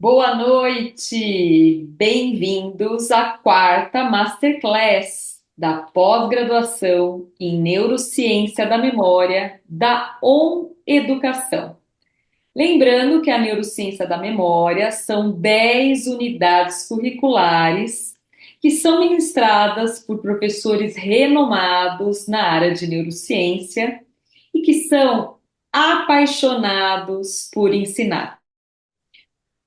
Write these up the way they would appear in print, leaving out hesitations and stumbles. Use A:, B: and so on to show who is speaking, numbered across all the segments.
A: Boa noite! Bem-vindos à quarta Masterclass da pós-graduação em Neurociência da Memória da ON Educação. Lembrando que a Neurociência da Memória são 10 unidades curriculares que são ministradas por professores renomados na área de neurociência e que são apaixonados por ensinar.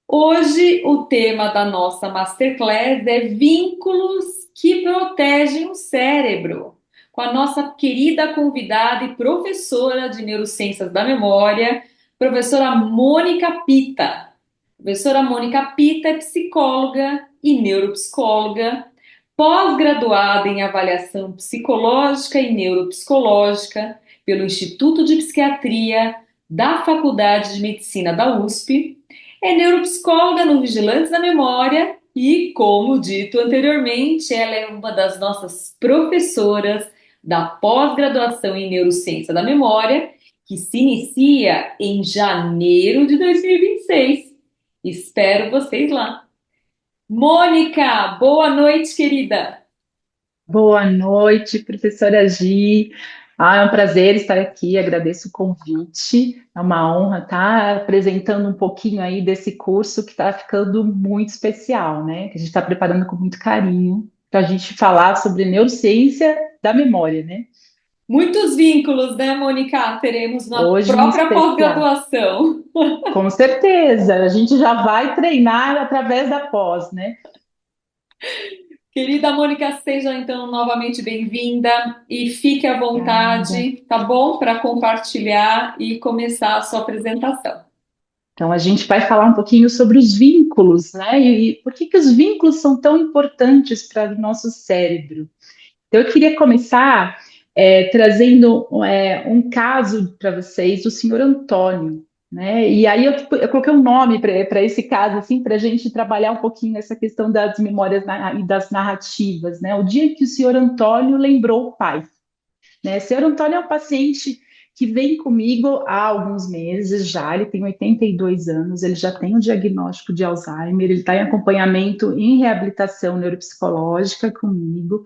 A: Hoje, o tema da nossa Masterclass é vínculos que protegem o cérebro, com a nossa querida convidada e professora de Neurociências da Memória, professora Mônica Pita. Professora Mônica Pita é psicóloga e neuropsicóloga, pós-graduada em avaliação psicológica e neuropsicológica pelo Instituto de Psiquiatria da Faculdade de Medicina da USP. É neuropsicóloga no Vigilantes da Memória e, como dito anteriormente, ela é uma das nossas professoras da pós-graduação em Neurociência da Memória, que se inicia em janeiro de 2026. Espero vocês lá. Mônica, boa noite, querida.
B: Boa noite, professora Gi. É um prazer estar aqui, agradeço o convite. É uma honra estar apresentando um pouquinho aí desse curso que está ficando muito especial, né? Que a gente está preparando com muito carinho para a gente falar sobre neurociência da memória, né?
A: Muitos vínculos, né, Mônica? Teremos na
B: Hoje em
A: própria
B: especial.
A: pós-graduação.
B: Com certeza, a gente já vai treinar através da pós, né?
A: Querida Mônica, seja então novamente bem-vinda e fique à
B: Obrigada.
A: vontade, tá bom? Para compartilhar e começar a sua apresentação.
B: Então, a gente vai falar um pouquinho sobre os vínculos, né? E por que que os vínculos são tão importantes para o nosso cérebro. Então, eu queria começar trazendo um caso para vocês do senhor Antônio, né? E aí eu coloquei um nome para esse caso, assim, para a gente trabalhar um pouquinho essa questão das memórias e das narrativas, né? O dia que o senhor Antônio lembrou o pai, né? O senhor Antônio é um paciente que vem comigo há alguns meses já, ele tem 82 anos, ele já tem o diagnóstico de Alzheimer, ele está em acompanhamento em reabilitação neuropsicológica comigo,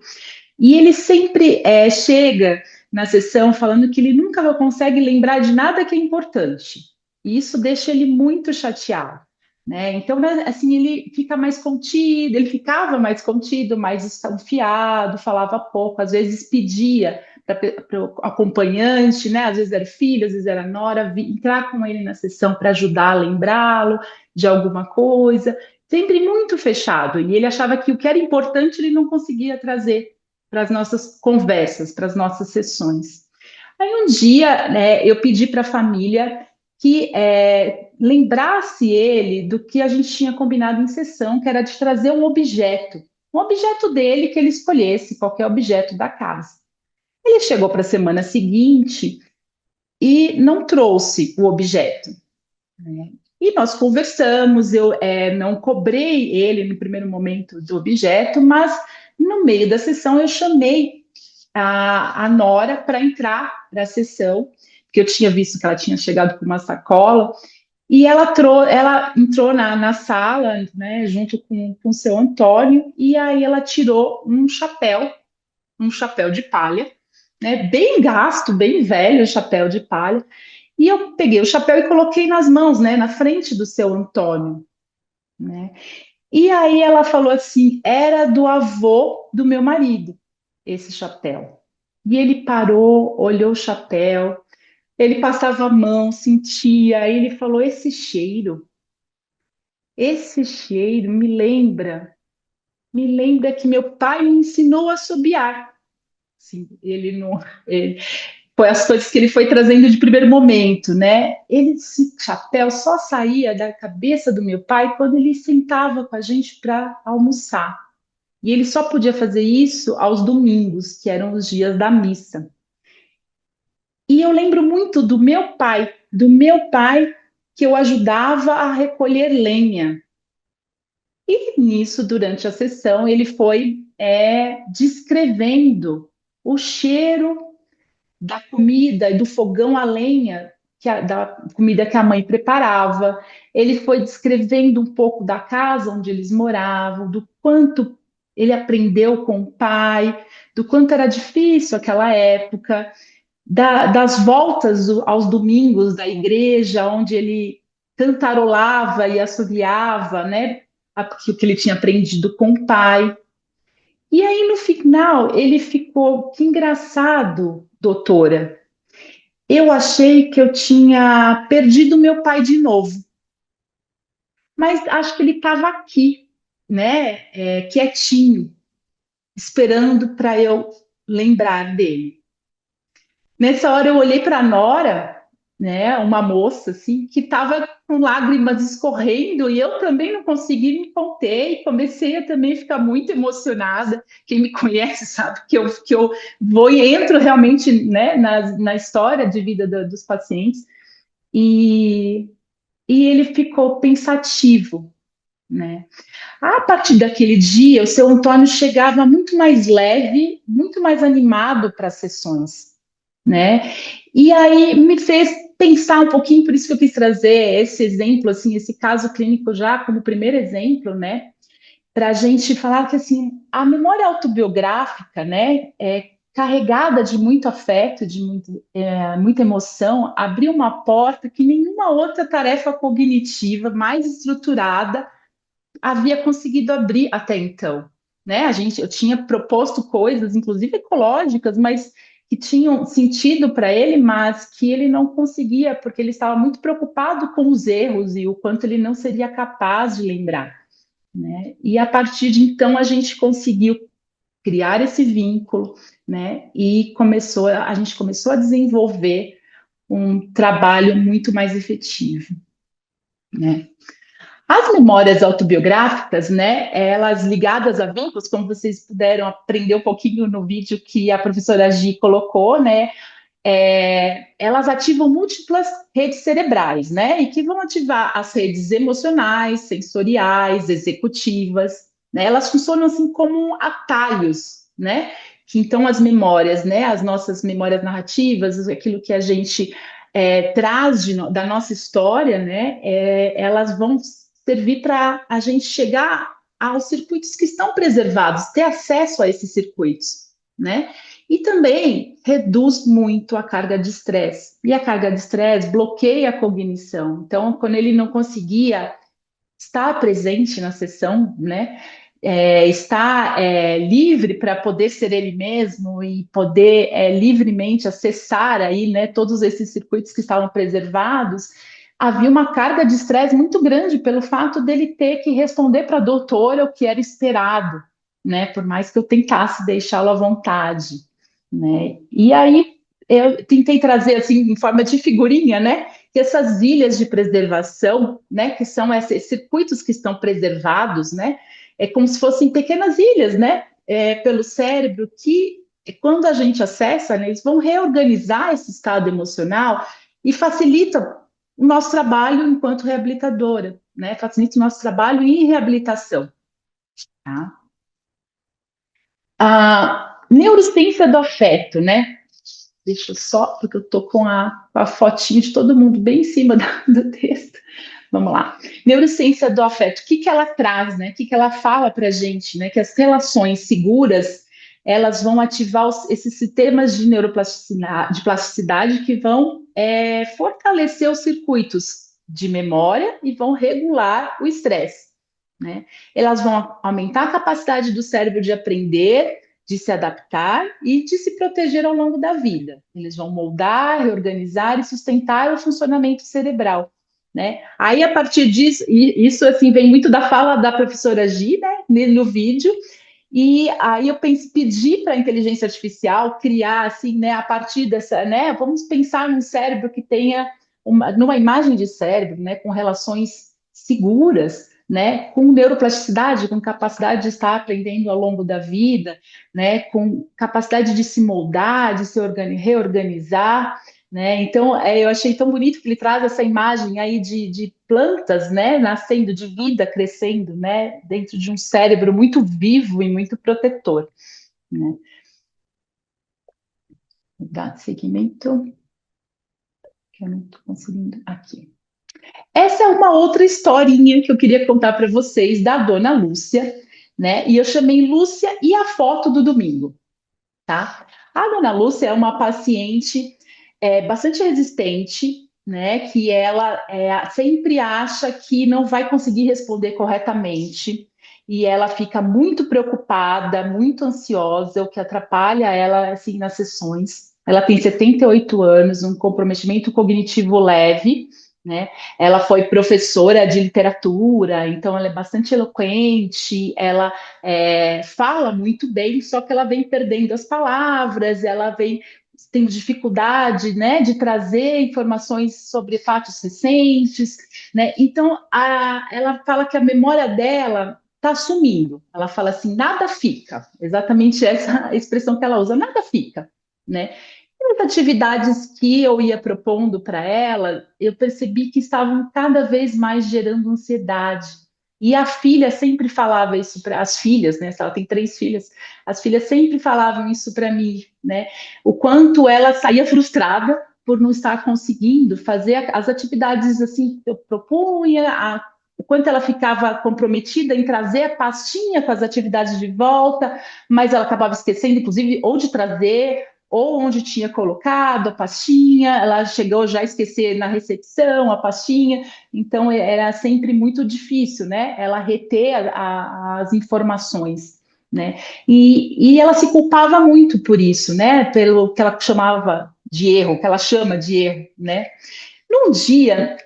B: e ele sempre chega na sessão falando que ele nunca consegue lembrar de nada que é importante. E isso deixa ele muito chateado, né? Então, assim, ele fica mais contido, ele ficava mais contido, mais desconfiado, falava pouco, às vezes pedia para o acompanhante, né? Às vezes era filho, às vezes era nora, entrar com ele na sessão para ajudar a lembrá-lo de alguma coisa, sempre muito fechado. E ele achava que o que era importante ele não conseguia trazer para as nossas conversas, para as nossas sessões. Aí um dia, né, eu pedi para a família que lembrasse ele do que a gente tinha combinado em sessão, que era de trazer um objeto dele que ele escolhesse, qualquer objeto da casa. Ele chegou para a semana seguinte e não trouxe o objeto, né? E nós conversamos, eu não cobrei ele no primeiro momento do objeto, mas no meio da sessão eu chamei a Nora para entrar para a sessão, porque eu tinha visto que ela tinha chegado com uma sacola, e ela entrou na sala, né, junto com o seu Antônio, e aí ela tirou um chapéu de palha, né, bem gasto, bem velho o chapéu de palha, e eu peguei o chapéu e coloquei nas mãos, né, na frente do seu Antônio, né? E aí ela falou assim: era do avô do meu marido, esse chapéu. E ele parou, olhou o chapéu, ele passava a mão, sentia, aí ele falou: esse cheiro me lembra que meu pai me ensinou a assobiar. Assim, ele não, ele, foi as coisas que ele foi trazendo de primeiro momento, né? Esse chapéu só saía da cabeça do meu pai quando ele sentava com a gente para almoçar. E ele só podia fazer isso aos domingos, que eram os dias da missa. E eu lembro muito do meu pai que eu ajudava a recolher lenha. E nisso, durante a sessão, ele foi descrevendo o cheiro da comida e do fogão a lenha da comida que a mãe preparava. Ele foi descrevendo um pouco da casa onde eles moravam, do quanto ele aprendeu com o pai, do quanto era difícil aquela época, das voltas aos domingos da igreja, onde ele cantarolava e assoviava, né, o que ele tinha aprendido com o pai. E aí, no final, ele ficou, que engraçado, doutora. Eu achei que eu tinha perdido meu pai de novo, mas acho que ele estava aqui, né, quietinho, esperando para eu lembrar dele. Nessa hora eu olhei para a Nora, né, uma moça assim, que estava com lágrimas escorrendo e eu também não consegui me conter e comecei a também ficar muito emocionada. Quem me conhece sabe que eu vou e entro realmente, né, na história de vida dos pacientes e, e ele ficou pensativo, né? A partir daquele dia, o seu Antônio chegava muito mais leve, muito mais animado para as sessões, né? E aí me fez pensar um pouquinho, por isso que eu quis trazer esse exemplo, assim, esse caso clínico já como primeiro exemplo, né? Para a gente falar que assim a memória autobiográfica, né, é carregada de muito afeto, de muita emoção, abriu uma porta que nenhuma outra tarefa cognitiva mais estruturada havia conseguido abrir até então, né? Eu tinha proposto coisas, inclusive ecológicas, mas que tinham sentido para ele, mas que ele não conseguia, porque ele estava muito preocupado com os erros e o quanto ele não seria capaz de lembrar, né? E a partir de então a gente conseguiu criar esse vínculo, né? E a gente começou a desenvolver um trabalho muito mais efetivo, né? As memórias autobiográficas, né, elas ligadas a vínculos, como vocês puderam aprender um pouquinho no vídeo que a professora Gi colocou, né, elas ativam múltiplas redes cerebrais, né, e que vão ativar as redes emocionais, sensoriais, executivas, né, elas funcionam assim como atalhos, né, que então as memórias, né, as nossas memórias narrativas, aquilo que a gente traz da nossa história, né, elas vão servir para a gente chegar aos circuitos que estão preservados, ter acesso a esses circuitos, né? E também reduz muito a carga de estresse. E a carga de estresse bloqueia a cognição. Então, quando ele não conseguia estar presente na sessão, né? Estar livre para poder ser ele mesmo e poder livremente acessar aí, né, todos esses circuitos que estavam preservados, havia uma carga de estresse muito grande pelo fato dele ter que responder para a doutora o que era esperado, né, por mais que eu tentasse deixá-lo à vontade, né, e aí eu tentei trazer assim em forma de figurinha, né, que essas ilhas de preservação, né, que são esses circuitos que estão preservados, né, é como se fossem pequenas ilhas, né, pelo cérebro, que quando a gente acessa, né, eles vão reorganizar esse estado emocional e facilita o nosso trabalho enquanto reabilitadora, né, facilita o nosso trabalho em reabilitação. Tá? A neurociência do afeto, né? Deixa eu só, porque eu tô com a fotinho de todo mundo bem em cima do texto. Vamos lá. Neurociência do afeto, o que que ela traz, né? O que que ela fala para a gente, né? Que as relações seguras, elas vão ativar esses sistemas de neuroplasticidade de plasticidade que vão fortalecer os circuitos de memória e vão regular o estresse, né? Elas vão aumentar a capacidade do cérebro de aprender, de se adaptar e de se proteger ao longo da vida. Eles vão moldar, reorganizar e sustentar o funcionamento cerebral, né? Aí, a partir disso, e isso assim vem muito da fala da professora Gi, né, no vídeo, e aí eu pedi para a inteligência artificial criar, assim, né, a partir dessa, né, vamos pensar num cérebro que tenha numa imagem de cérebro, né, com relações seguras, né, com neuroplasticidade, com capacidade de estar aprendendo ao longo da vida, né, com capacidade de se moldar, de se reorganizar, né? Então, eu achei tão bonito que ele traz essa imagem aí de plantas, né, nascendo de vida, crescendo, né, dentro de um cérebro muito vivo e muito protetor, né? Dar seguimento. que eu não estou conseguindo aqui. Essa é uma outra historinha que eu queria contar para vocês da Dona Lúcia, né? E eu chamei Lúcia e a foto do domingo, tá? A Dona Lúcia é uma paciente bastante resistente, né? Que ela sempre acha que não vai conseguir responder corretamente e ela fica muito preocupada, muito ansiosa, o que atrapalha ela assim nas sessões. Ela tem 78 anos, um comprometimento cognitivo leve, né? Ela foi professora de literatura, então ela é bastante eloquente, ela fala muito bem, só que ela vem perdendo as palavras, ela vem tendo dificuldade, né, de trazer informações sobre fatos recentes, né? Então ela fala que a memória dela está sumindo. Ela fala assim, nada fica. Exatamente essa expressão que ela usa, nada fica, né? As atividades que eu ia propondo para ela, eu percebi que estavam cada vez mais gerando ansiedade. E a filha sempre falava isso para as filhas, né? Ela tem 3 filhas. As filhas sempre falavam isso para mim, né? O quanto ela saía frustrada por não estar conseguindo fazer as atividades assim que eu propunha, o quanto ela ficava comprometida em trazer a pastinha com as atividades de volta, mas ela acabava esquecendo, inclusive, ou de trazer ou onde tinha colocado a pastinha, ela chegou já a esquecer na recepção a pastinha, então era sempre muito difícil, né? Ela reter as informações, né? E ela se culpava muito por isso, né? Pelo que ela chamava de erro, que ela chama de erro, né? Num dia,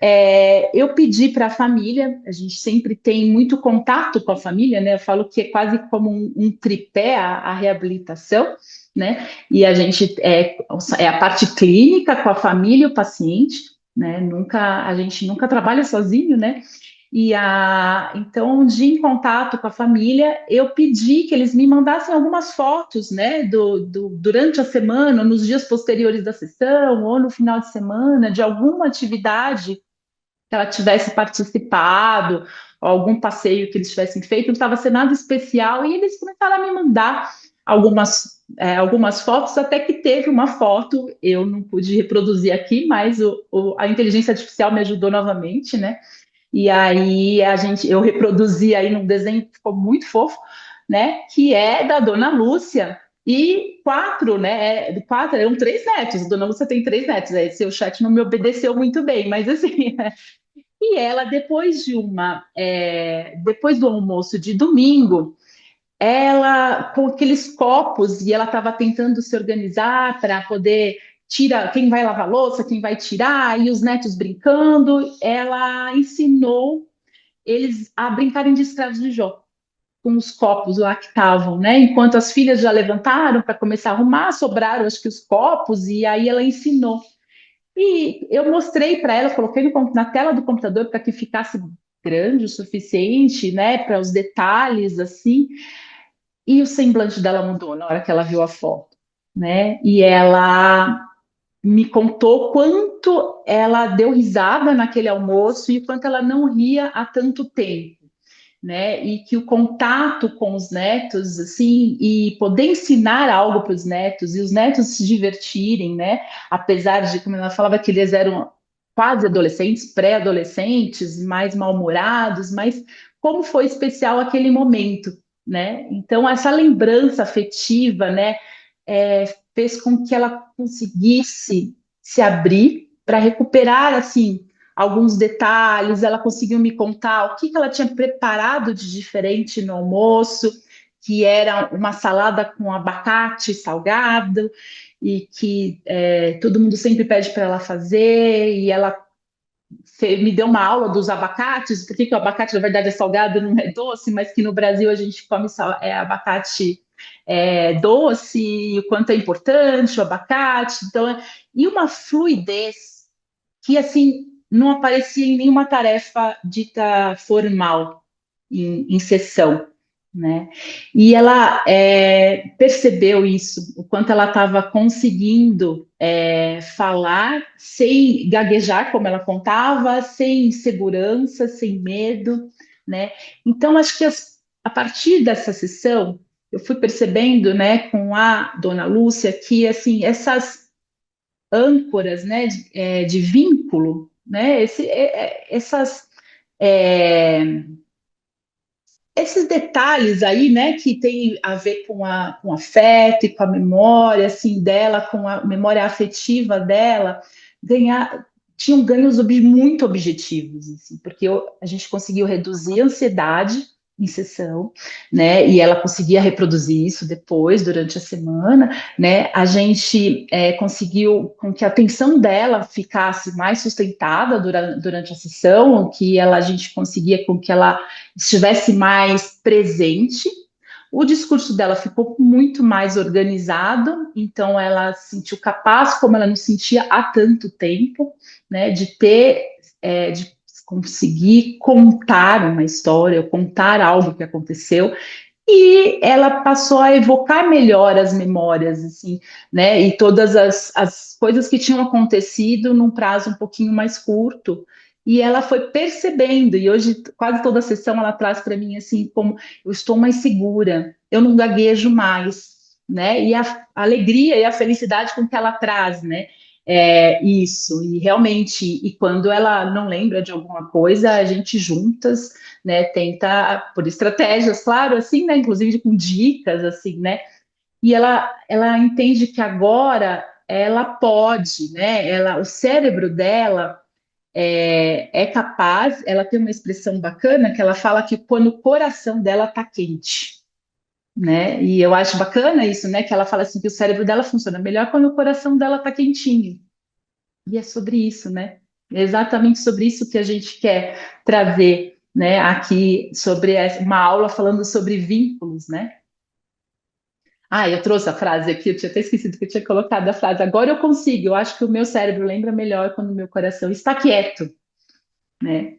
B: eu pedi para a família, a gente sempre tem muito contato com a família, né? Eu falo que é quase como um tripé a reabilitação, né? E a gente é a parte clínica com a família e o paciente, né? A gente nunca trabalha sozinho, né? Então, um dia em contato com a família, eu pedi que eles me mandassem algumas fotos, né, durante a semana, nos dias posteriores da sessão, ou no final de semana, de alguma atividade que ela tivesse participado, ou algum passeio que eles tivessem feito, não estava sendo nada especial, e eles começaram a me mandar algumas fotos, até que teve uma foto, eu não pude reproduzir aqui, mas a inteligência artificial me ajudou novamente, né? E aí eu reproduzi aí num desenho que ficou muito fofo, né? Que é da Dona Lúcia e 4, né? 4, eram 3 netos. A Dona Lúcia tem 3 netos. Aí seu chat não me obedeceu muito bem, mas assim. E ela depois do almoço de domingo, ela com aqueles copos e ela estava tentando se organizar para poder tirar quem vai lavar a louça, quem vai tirar, e os netos brincando, ela ensinou eles a brincarem de escravos de Jó, com os copos lá que estavam, né? Enquanto as filhas já levantaram para começar a arrumar, sobraram acho que os copos, e aí ela ensinou. E eu mostrei para ela, coloquei na tela do computador para que ficasse grande o suficiente, né, para os detalhes assim. E o semblante dela mudou na hora que ela viu a foto, né? E ela me contou quanto ela deu risada naquele almoço e quanto ela não ria há tanto tempo, né? E que o contato com os netos, assim, e poder ensinar algo para os netos e os netos se divertirem, né? Apesar de, como ela falava, que eles eram quase adolescentes, pré-adolescentes, mais mal-humorados, mas como foi especial aquele momento, né? Então, essa lembrança afetiva, né, fez com que ela conseguisse se abrir para recuperar, assim, alguns detalhes, ela conseguiu me contar o que ela tinha preparado de diferente no almoço, que era uma salada com abacate salgado, e que todo mundo sempre pede para ela fazer, e ela me deu uma aula dos abacates, por que o abacate na verdade é salgado e não é doce, mas que no Brasil a gente come abacate doce, e o quanto é importante o abacate, então, e uma fluidez que assim não aparecia em nenhuma tarefa dita formal em sessão, né? E ela percebeu isso, o quanto ela estava conseguindo falar sem gaguejar, como ela contava, sem insegurança, sem medo, né? Então acho que a partir dessa sessão eu fui percebendo, né, com a Dona Lúcia, que assim essas âncoras, né, de vínculo, né, essas é, esses detalhes aí, né, que tem a ver com o afeto e com a memória, assim, dela, com a memória afetiva dela, ganhar, tinham ganhos muito objetivos, assim, porque a gente conseguiu reduzir a ansiedade em sessão, né, e ela conseguia reproduzir isso depois, durante a semana, né, a gente conseguiu com que a atenção dela ficasse mais sustentada durante a sessão, que a gente conseguia com que ela estivesse mais presente. O discurso dela ficou muito mais organizado, então ela se sentiu capaz, como ela não sentia há tanto tempo, né, de conseguir contar uma história, contar algo que aconteceu, e ela passou a evocar melhor as memórias, assim, né, e todas as coisas que tinham acontecido num prazo um pouquinho mais curto. E ela foi percebendo, e hoje quase toda a sessão ela traz para mim assim, como eu estou mais segura, eu não gaguejo mais, né? E a alegria e a felicidade com que ela traz, né? Isso, e realmente, e quando ela não lembra de alguma coisa, a gente juntas, né, tenta, por estratégias, claro, assim, né, inclusive com dicas, assim, né, e ela entende que agora ela pode, né, o cérebro dela é capaz, ela tem uma expressão bacana que ela fala que quando o coração dela tá quente, né, e eu acho bacana isso, né, que ela fala assim que o cérebro dela funciona melhor quando o coração dela tá quentinho, e é sobre isso, né, é exatamente sobre isso que a gente quer trazer, né, aqui sobre uma aula falando sobre vínculos, né. Ah, eu trouxe a frase aqui, eu tinha até esquecido que eu tinha colocado a frase. Agora eu consigo, eu acho que o meu cérebro lembra melhor quando o meu coração está quieto, né?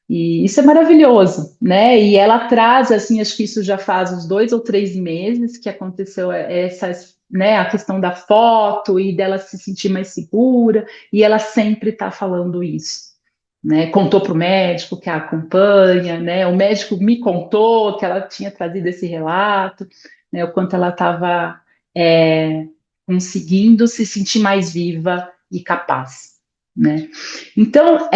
B: E isso é maravilhoso, né? E ela traz, assim, acho que isso já faz uns 2 ou 3 meses que aconteceu essas, né, a questão da foto e dela se sentir mais segura, e ela sempre está falando isso, né? Contou para o médico que a acompanha, né? O médico me contou que ela tinha trazido esse relato, né? O quanto ela estava conseguindo se sentir mais viva e capaz, né? Então,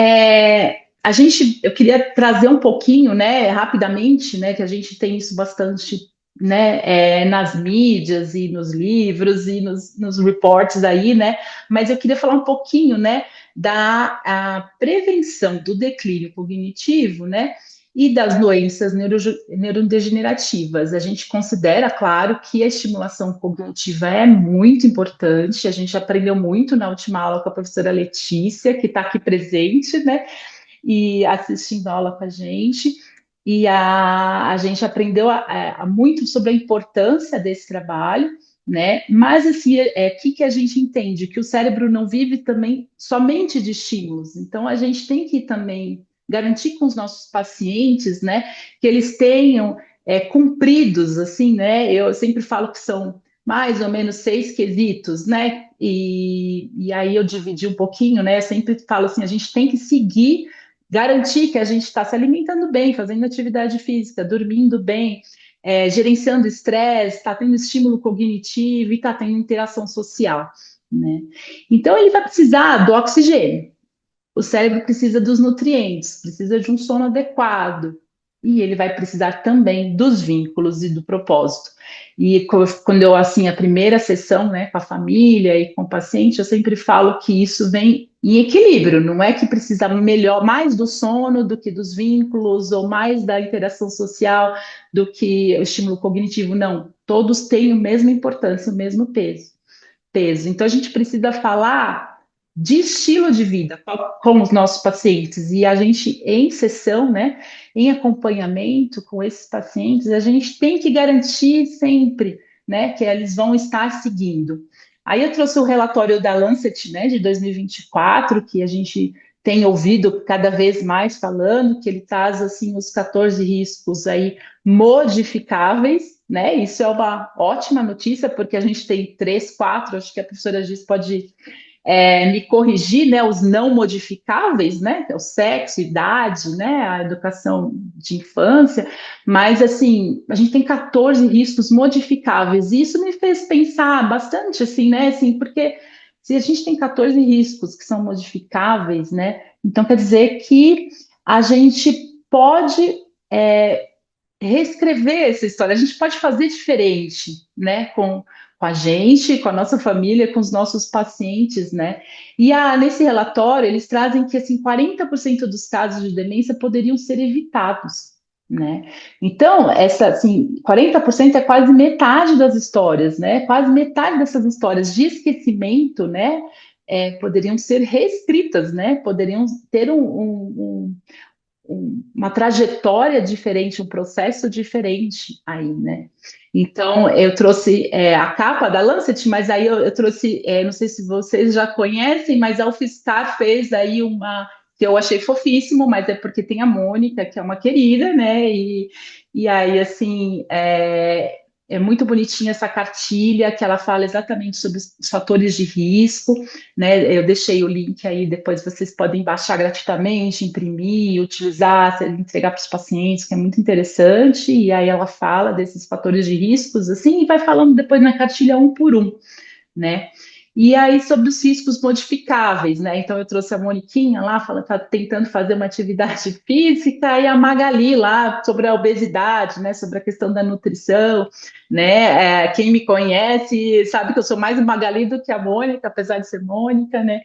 B: eu queria trazer um pouquinho, né, rapidamente, né, que a gente tem isso bastante, né, nas mídias e nos livros e nos reports aí, né, mas eu queria falar um pouquinho, né, da a prevenção do declínio cognitivo, né, e das doenças neurodegenerativas. A gente considera, claro, que a estimulação cognitiva é muito importante. A gente aprendeu muito na última aula com a professora Letícia, que está aqui presente, né? E assistindo a aula com a gente. E a gente aprendeu muito sobre a importância desse trabalho, né? Mas assim, que a gente entende? Que o cérebro não vive também somente de estímulos. Então a gente tem que também garantir com os nossos pacientes, né, que eles tenham cumpridos, assim, né? Eu sempre falo que são mais ou menos 6 quesitos, né? E aí eu dividi um pouquinho, né? Eu sempre falo assim, a gente tem que seguir, garantir que a gente está se alimentando bem, fazendo atividade física, dormindo bem, gerenciando estresse, está tendo estímulo cognitivo e está tendo interação social, né? Então ele vai precisar do oxigênio. O cérebro precisa dos nutrientes, precisa de um sono adequado. E ele vai precisar também dos vínculos e do propósito. E quando eu, assim, a primeira sessão, né, com a família e com o paciente, eu sempre falo que isso vem em equilíbrio, não é que precisa melhor mais do sono do que dos vínculos, ou mais da interação social do que o estímulo cognitivo, não. Todos têm a mesma importância, o mesmo peso. Então a gente precisa falar de estilo de vida com os nossos pacientes e a gente em sessão, né, em acompanhamento com esses pacientes, a gente tem que garantir sempre, né, que eles vão estar seguindo. Aí eu trouxe o relatório da Lancet, né, de 2024, que a gente tem ouvido cada vez mais falando, que ele traz assim os 14 riscos aí modificáveis, né? Isso é uma ótima notícia, porque a gente tem 3, 4, acho que a professora Giz pode me corrigir, né? Os não modificáveis, né? Que é o sexo, idade, né? A educação de infância, mas assim, a gente tem 14 riscos modificáveis, e isso me fez pensar bastante, assim, né? Assim, porque Se a gente tem 14 riscos que são modificáveis, né? Então quer dizer que a gente pode é, reescrever essa história, a gente pode fazer diferente, né? Com a gente, com a nossa família, com os nossos pacientes, né? Nesse relatório, eles trazem que assim, 40% dos casos de demência poderiam ser evitados, né? Então, essa assim, 40% é quase metade das histórias, né? Quase metade dessas histórias de esquecimento, né? Poderiam ser reescritas, né? Poderiam ter uma trajetória diferente, um processo diferente aí, né? Então, eu trouxe a capa da Lancet, mas aí eu trouxe, não sei se vocês já conhecem, mas a UFSCar fez aí uma que eu achei fofíssimo, mas é porque tem a Mônica, que é uma querida, né? E aí, assim, é muito bonitinha essa cartilha que ela fala exatamente sobre os fatores de risco, né? Eu deixei o link aí, depois vocês podem baixar gratuitamente, imprimir, utilizar, entregar para os pacientes, que é muito interessante. E aí ela fala desses fatores de riscos, assim, e vai falando depois na cartilha um por um, né? E aí, sobre os riscos modificáveis, né? Então, eu trouxe a Moniquinha lá, tá tentando fazer uma atividade física, e a Magali lá, sobre a obesidade, né? Sobre a questão da nutrição, né? Quem me conhece sabe que eu sou mais Magali do que a Mônica, apesar de ser Mônica, né?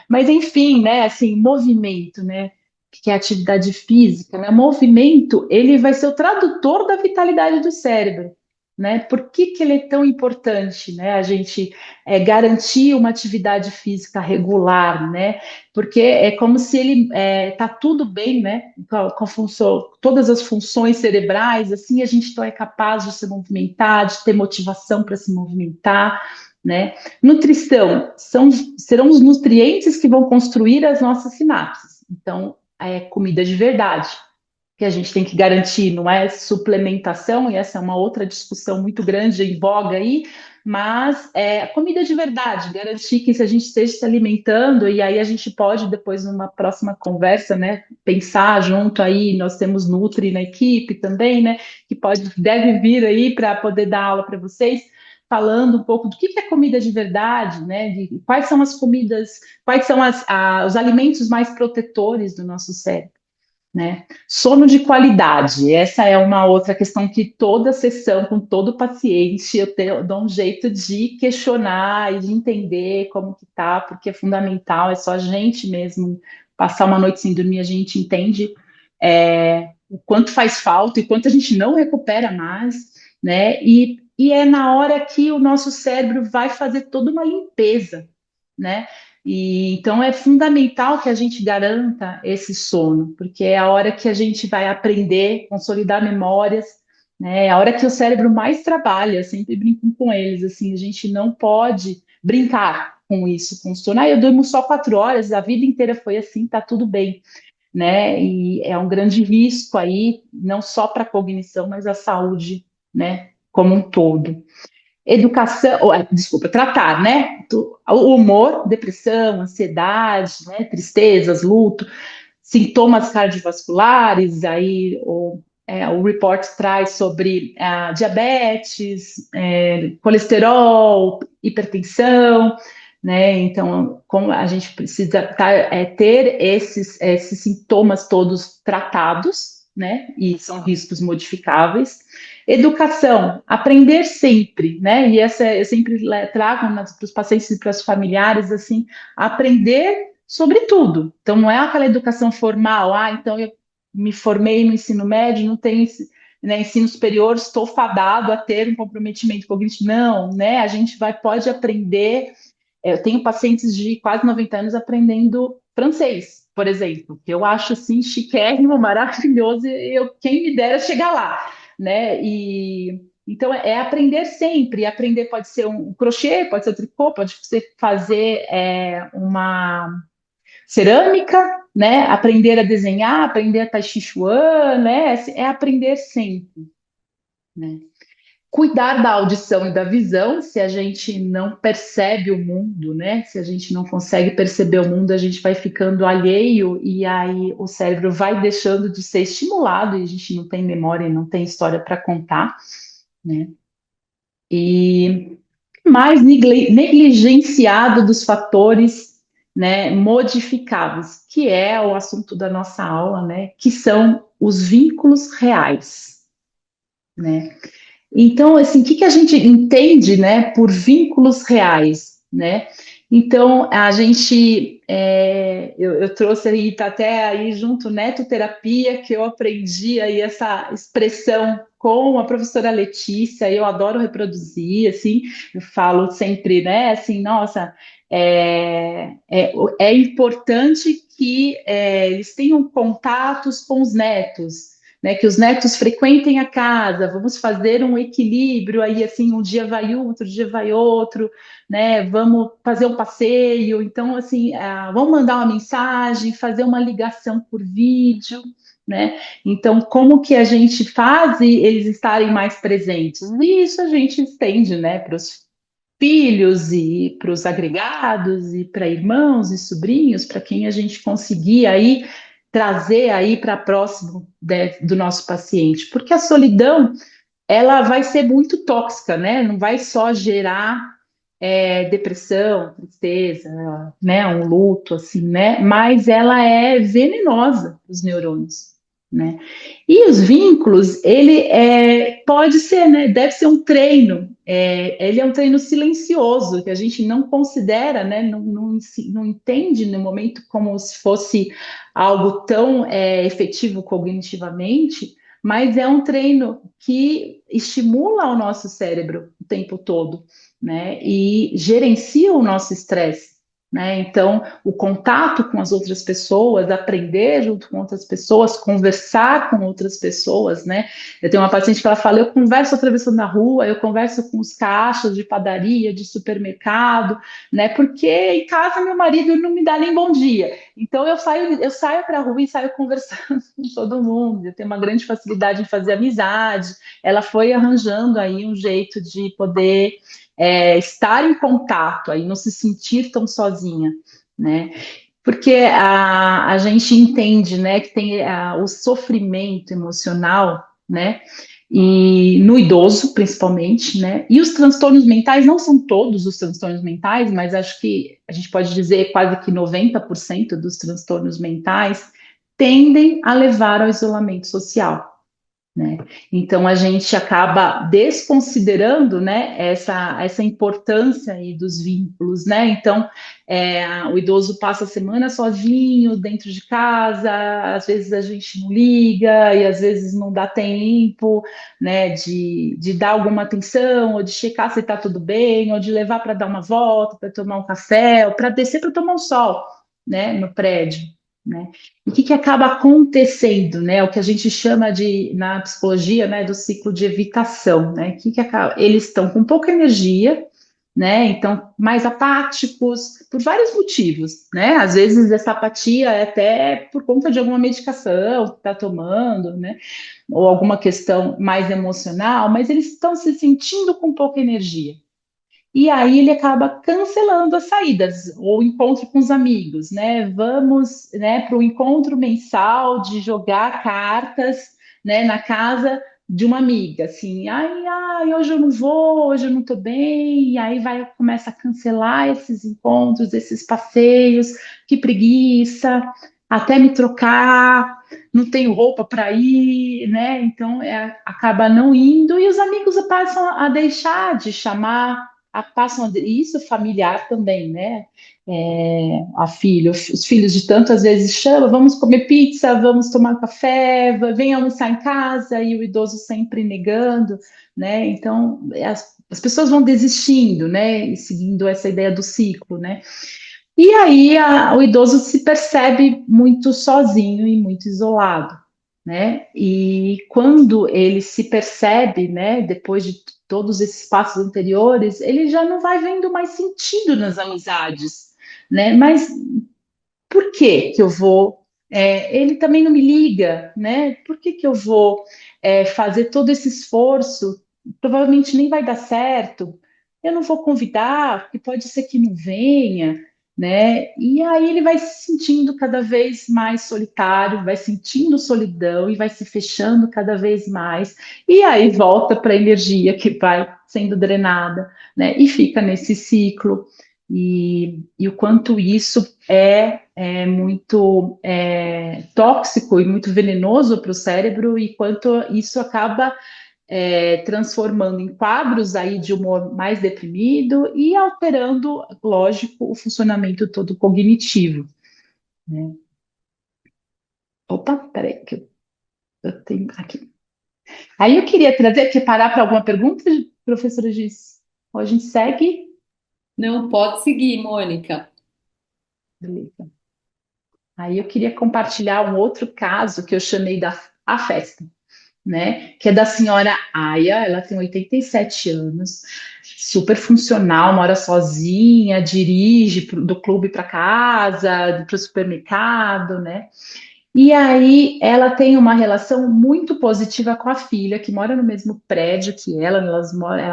B: Mas, enfim, né? Assim, movimento, né? Que é a atividade física, né? Movimento, ele vai ser o tradutor da vitalidade do cérebro, né? Por que que ele é tão importante, né? A gente garantir uma atividade física regular, né? Porque é como se ele tá tudo bem, né? Com a função, todas as funções cerebrais, assim a gente então é capaz de se movimentar, de ter motivação para se movimentar, né? Nutrição serão os nutrientes que vão construir as nossas sinapses. Então, é comida de verdade que a gente tem que garantir, não é suplementação, e essa é uma outra discussão muito grande em voga aí, mas a comida de verdade, garantir que se a gente esteja se alimentando, e aí a gente pode depois numa próxima conversa, né, pensar junto aí, nós temos Nutri na equipe também, né, que deve vir aí para poder dar aula para vocês, falando um pouco do que é comida de verdade, né, de quais são as comidas, quais são os alimentos mais protetores do nosso cérebro, né? Sono de qualidade, essa é uma outra questão que toda sessão, com todo paciente, eu dou um jeito de questionar e de entender como que tá, porque é fundamental, é só a gente mesmo passar uma noite sem dormir, a gente entende o quanto faz falta e quanto a gente não recupera mais, né? E é na hora que o nosso cérebro vai fazer toda uma limpeza, né? Então é fundamental que a gente garanta esse sono, porque é a hora que a gente vai aprender, consolidar memórias, né? É a hora que o cérebro mais trabalha. Eu sempre brinco com eles, assim, a gente não pode brincar com isso, com o sono. Eu durmo só 4 horas, a vida inteira foi assim, tá tudo bem, né? E é um grande risco aí, não só para a cognição, mas a saúde, né? Como um todo. Educação, desculpa, tratar, né? O humor, depressão, ansiedade, né? Tristezas, luto, sintomas cardiovasculares, aí o report traz sobre diabetes, colesterol, hipertensão, né? Então, como a gente precisa ter esses sintomas todos tratados, né? E são riscos modificáveis. Educação, aprender sempre, né? E essa eu sempre trago para os pacientes e para os familiares, assim, aprender sobre tudo. Então, não é aquela educação formal, então eu me formei no ensino médio, não tenho ensino superior, estou fadado a ter um comprometimento cognitivo. Não, né? A gente pode aprender. Eu tenho pacientes de quase 90 anos aprendendo francês, por exemplo, que eu acho assim chiquérrimo, maravilhoso, e quem me dera chegar lá, né? Então é aprender sempre. Aprender pode ser um crochê, pode ser um tricô, pode ser fazer uma cerâmica, né? Aprender a desenhar, aprender a tai chi chuan, né? É aprender sempre, né? Cuidar da audição e da visão, se a gente não percebe o mundo, né? Se a gente não consegue perceber o mundo, a gente vai ficando alheio e aí o cérebro vai deixando de ser estimulado e a gente não tem memória e não tem história para contar, né? E mais negligenciado dos fatores, né, modificáveis, que é o assunto da nossa aula, né, que são os vínculos reais, né? Então, assim, o que que a gente entende, né, por vínculos reais, né? Então, a gente, eu trouxe aí, tá até aí junto, netoterapia, que eu aprendi aí essa expressão com a professora Letícia, eu adoro reproduzir, assim, eu falo sempre, né, assim, nossa, é importante que eles tenham contatos com os netos, né, que os netos frequentem a casa, vamos fazer um equilíbrio aí, assim, um dia vai um, outro dia vai outro, né, vamos fazer um passeio, então, assim, vamos mandar uma mensagem, fazer uma ligação por vídeo, né, então, como que a gente faz eles estarem mais presentes? E isso a gente estende, né, para os filhos e para os agregados e para irmãos e sobrinhos, para quem a gente conseguir aí trazer aí para próximo do nosso paciente, porque a solidão ela vai ser muito tóxica, né? Não vai só gerar depressão, tristeza, né? Um luto, assim, né? Mas ela é venenosa para os neurônios, né? E os vínculos, ele pode ser, né? Deve ser um treino. Ele é um treino silencioso que a gente não considera, né? Não entende no momento como se fosse algo tão efetivo cognitivamente, mas é um treino que estimula o nosso cérebro o tempo todo, né? E gerencia o nosso estresse, né? Então, o contato com as outras pessoas, aprender junto com outras pessoas, conversar com outras pessoas, né? Eu tenho uma paciente que ela fala: eu converso atravessando a rua, eu converso com os caixas de padaria, de supermercado, né? Porque em casa meu marido não me dá nem bom dia. Então eu saio para a rua e saio conversando com todo mundo. Eu tenho uma grande facilidade em fazer amizade. Ela foi arranjando aí um jeito de poder estar em contato, aí não se sentir tão sozinha, né? Porque a gente entende, né, que tem o sofrimento emocional, né? E no idoso, principalmente, né? E os transtornos mentais não são todos os transtornos mentais, mas acho que a gente pode dizer quase que 90% dos transtornos mentais tendem a levar ao isolamento social, né? Então a gente acaba desconsiderando, né, essa importância aí dos vínculos, né? Então o idoso passa a semana sozinho dentro de casa, às vezes a gente não liga e às vezes não dá tempo, né, de dar alguma atenção ou de checar se está tudo bem ou de levar para dar uma volta, para tomar um café ou para descer para tomar um sol, né, no prédio, né? O que acaba acontecendo, né? O que a gente chama de, na psicologia, né, do ciclo de evitação, né? Eles estão com pouca energia, né? Então, mais apáticos, por vários motivos, né? Às vezes essa apatia é até por conta de alguma medicação que está tomando, né? Ou alguma questão mais emocional, mas eles estão se sentindo com pouca energia. E aí ele acaba cancelando as saídas, ou encontro com os amigos, né? Vamos, né, para o encontro mensal de jogar cartas, né, na casa de uma amiga, assim, ai, hoje eu não vou, hoje eu não estou bem, e aí começa a cancelar esses encontros, esses passeios, que preguiça, até me trocar, não tenho roupa para ir, né? Então acaba não indo e os amigos passam a deixar de chamar isso familiar também, né? A filha, os filhos de tanto às vezes chamam, vamos comer pizza, vamos tomar café, vem almoçar em casa, e o idoso sempre negando, né? Então as pessoas vão desistindo, né? E seguindo essa ideia do ciclo, né? E aí o idoso se percebe muito sozinho e muito isolado, né? E quando ele se percebe, né, depois de todos esses passos anteriores, ele já não vai vendo mais sentido nas amizades, né? Mas por que que eu vou? Ele também não me liga, né? Por que que eu vou fazer todo esse esforço? Provavelmente nem vai dar certo. Eu não vou convidar, porque pode ser que não venha. né? E aí ele vai se sentindo cada vez mais solitário, vai sentindo solidão e vai se fechando cada vez mais. E aí volta para a energia que vai sendo drenada, né? E fica nesse ciclo. E o quanto isso é muito tóxico e muito venenoso para o cérebro, e quanto isso acaba transformando em quadros aí de humor mais deprimido e alterando, lógico, o funcionamento todo cognitivo, né? Opa, peraí, que eu tenho aqui. Aí eu queria trazer, quer parar para alguma pergunta, professora Giz? Ou a gente segue?
A: Não pode seguir, Mônica.
B: Beleza. Aí eu queria compartilhar um outro caso que eu chamei da A Festa, né? Que é da senhora Aya, ela tem 87 anos, super funcional, mora sozinha, dirige do clube para casa, para o supermercado, né? E aí ela tem uma relação muito positiva com a filha, que mora no mesmo prédio que ela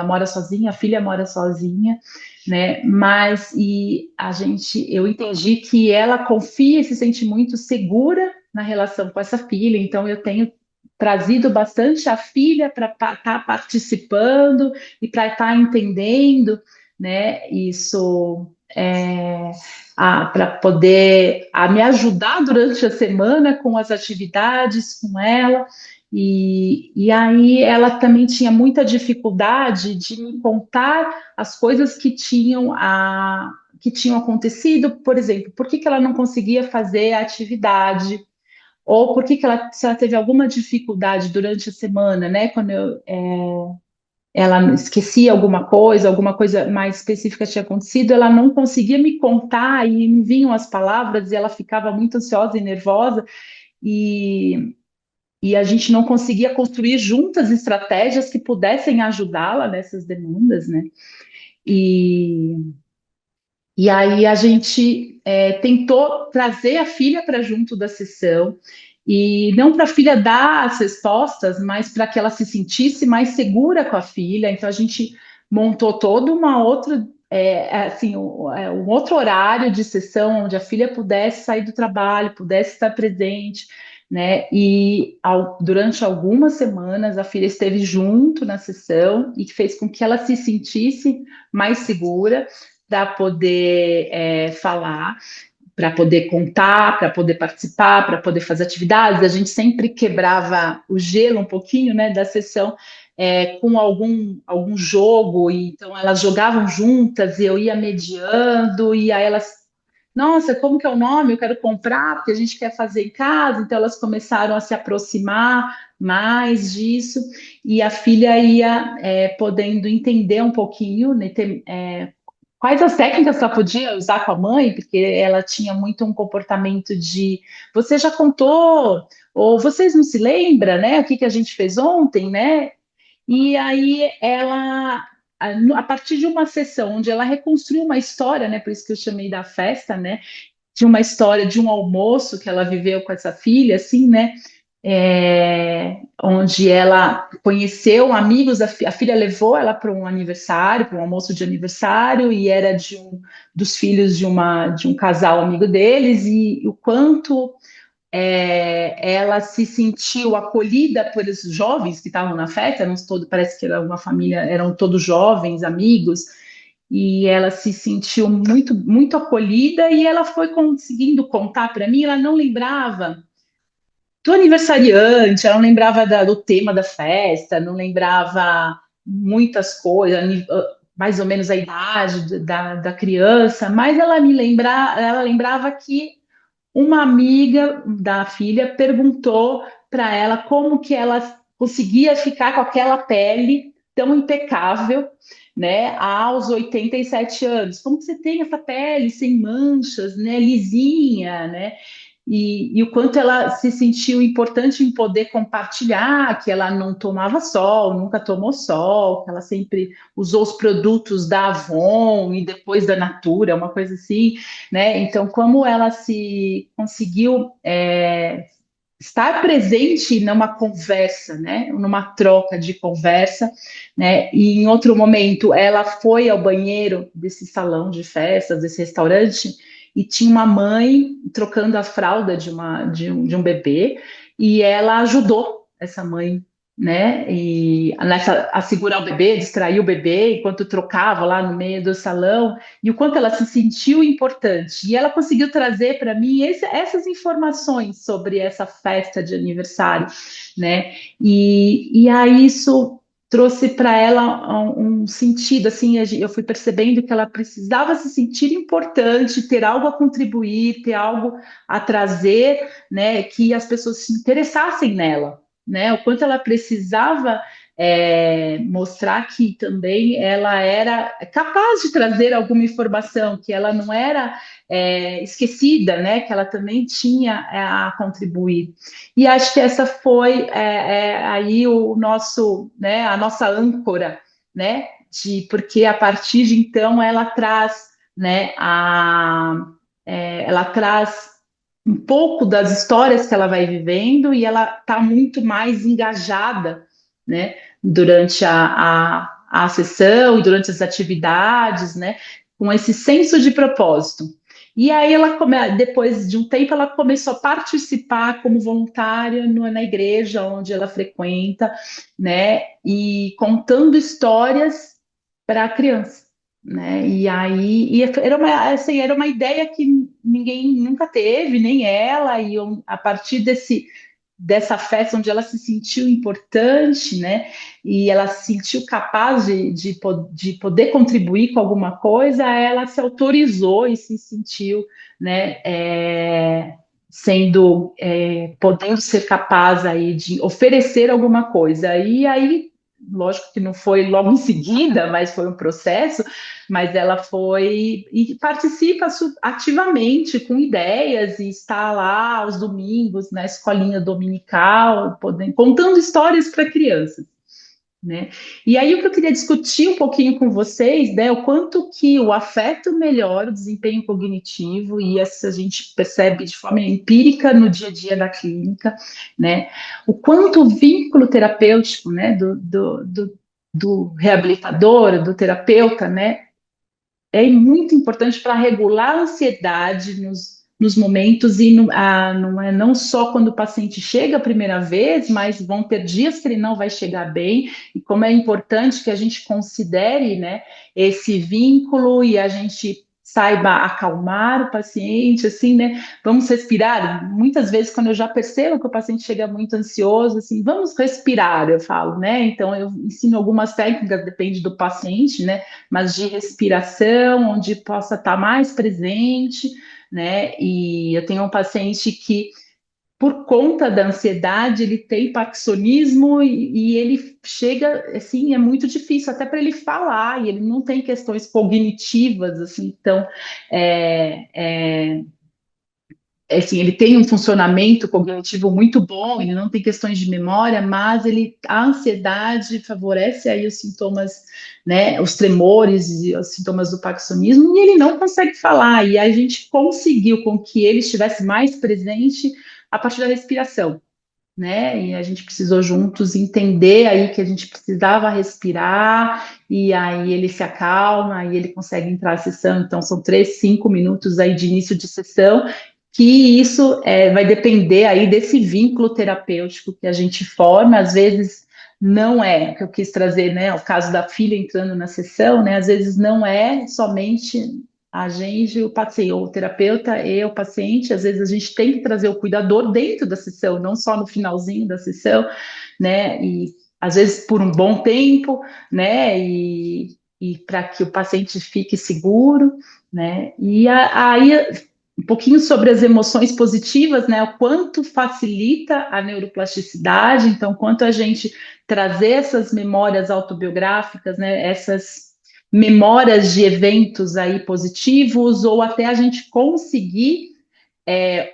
B: mora sozinha, a filha mora sozinha, né? Mas eu entendi que ela confia e se sente muito segura na relação com essa filha, então eu tenho trazido bastante a filha para estar participando e para estar entendendo, né? Isso para poder me ajudar durante a semana com as atividades com ela. E aí ela também tinha muita dificuldade de me contar as coisas que tinham acontecido, por exemplo, por que ela não conseguia fazer a atividade, ou por que se ela teve alguma dificuldade durante a semana, né? Quando ela esquecia alguma coisa mais específica tinha acontecido, ela não conseguia me contar e me vinham as palavras e ela ficava muito ansiosa e nervosa e, e a gente não conseguia construir juntas estratégias que pudessem ajudá-la nessas demandas, né? E, e aí a gente tentou trazer a filha para junto da sessão, e não para a filha dar as respostas, mas para que ela se sentisse mais segura com a filha. Então a gente montou toda uma outra, assim, um outro horário de sessão onde a filha pudesse sair do trabalho, pudesse estar presente, né? E durante algumas semanas a filha esteve junto na sessão e fez com que ela se sentisse mais segura para poder falar, para poder contar, para poder participar, para poder fazer atividades. A gente sempre quebrava o gelo um pouquinho, né, da sessão com algum jogo, e então elas jogavam juntas e eu ia mediando, e aí elas, nossa, como que é o nome? Eu quero comprar, porque a gente quer fazer em casa, então elas começaram a se aproximar mais disso, e a filha ia podendo entender um pouquinho, né, quais as técnicas que ela podia usar com a mãe, porque ela tinha muito um comportamento de você já contou, ou vocês não se lembram, né? O que a gente fez ontem, né? E aí a partir de uma sessão onde ela reconstruiu uma história, né? Por isso que eu chamei da festa, né? De uma história de um almoço que ela viveu com essa filha, assim, né? Onde ela conheceu amigos, a filha levou ela para um aniversário, para um almoço de aniversário, e era dos filhos de um casal amigo deles, e o quanto ela se sentiu acolhida pelos jovens que estavam na festa, parece que era uma família, eram todos jovens, amigos, e ela se sentiu muito, muito acolhida, e ela foi conseguindo contar para mim, ela não lembrava do aniversariante, ela não lembrava do tema da festa, não lembrava muitas coisas, mais ou menos a idade da criança, mas ela lembrava que uma amiga da filha perguntou para ela como que ela conseguia ficar com aquela pele tão impecável, né, aos 87 anos. Como que você tem essa pele sem manchas, né, lisinha, né? E o quanto ela se sentiu importante em poder compartilhar, que ela não tomava sol, nunca tomou sol, que ela sempre usou os produtos da Avon e depois da Natura, uma coisa assim, né? Então, como ela se conseguiu estar presente numa conversa, né? Numa troca de conversa, né? E em outro momento ela foi ao banheiro desse salão de festas, desse restaurante, e tinha uma mãe trocando a fralda de um bebê, e ela ajudou essa mãe, né? E a segurar o bebê, distrair o bebê enquanto trocava lá no meio do salão, e o quanto ela se sentiu importante. E ela conseguiu trazer para mim essas informações sobre essa festa de aniversário, né? E aí isso trouxe para ela um sentido, assim, eu fui percebendo que ela precisava se sentir importante, ter algo a contribuir, ter algo a trazer, né, que as pessoas se interessassem nela, né, o quanto ela precisava mostrar que também ela era capaz de trazer alguma informação, que ela não era esquecida, né, que ela também tinha a contribuir. E acho que essa foi aí o nosso, né, a nossa âncora, né, porque a partir de então ela traz, né, ela traz um pouco das histórias que ela vai vivendo e ela está muito mais engajada, né, durante a sessão e durante as atividades, né, com esse senso de propósito. E aí depois de um tempo, ela começou a participar como voluntária na igreja onde ela frequenta, né? E contando histórias para a criança, né? Era uma ideia que ninguém nunca teve, nem ela, a partir dessa festa onde ela se sentiu importante, né? E ela se sentiu capaz de poder contribuir com alguma coisa, ela se autorizou e se sentiu, né? Podendo ser capaz aí de oferecer alguma coisa. E aí, lógico que não foi logo em seguida, mas foi um processo, mas ela foi e participa ativamente com ideias e está lá aos domingos na escolinha dominical, contando histórias para crianças, né? E aí o que eu queria discutir um pouquinho com vocês, né, o quanto que o afeto melhora o desempenho cognitivo, e isso a gente percebe de forma empírica no dia a dia da clínica, né? O quanto o vínculo terapêutico, né, do reabilitador, do terapeuta, né, é muito importante para regular a ansiedade nos momentos, e não é não só quando o paciente chega a primeira vez, mas vão ter dias que ele não vai chegar bem, e como é importante que a gente considere, né, esse vínculo e a gente saiba acalmar o paciente, assim, né? Vamos respirar. Muitas vezes, quando eu já percebo que o paciente chega muito ansioso, assim, vamos respirar, eu falo, né? Então, eu ensino algumas técnicas, depende do paciente, né? Mas de respiração, onde possa estar mais presente, né? E eu tenho um paciente que, por conta da ansiedade, ele tem parkinsonismo e ele chega, assim, é muito difícil até para ele falar, e ele não tem questões cognitivas, assim, então, é, é, assim, ele tem um funcionamento cognitivo muito bom, ele não tem questões de memória, mas a ansiedade favorece aí os sintomas, né, os tremores e os sintomas do parkinsonismo, e ele não consegue falar, e a gente conseguiu com que ele estivesse mais presente a partir da respiração, né, e a gente precisou juntos entender aí que a gente precisava respirar, e aí ele se acalma, e ele consegue entrar na sessão. Então são 3, 5 minutos aí de início de sessão, que isso vai depender aí desse vínculo terapêutico que a gente forma. Às vezes não é, que eu quis trazer, né, o caso da filha entrando na sessão, né, às vezes não é somente a gente, o paciente, ou o terapeuta e o paciente, às vezes a gente tem que trazer o cuidador dentro da sessão, não só no finalzinho da sessão, né, e às vezes por um bom tempo, né, e para que o paciente fique seguro, né, aí um pouquinho sobre as emoções positivas, né? O quanto facilita a neuroplasticidade, então, quanto a gente trazer essas memórias autobiográficas, né? Essas memórias de eventos aí positivos, ou até a gente conseguir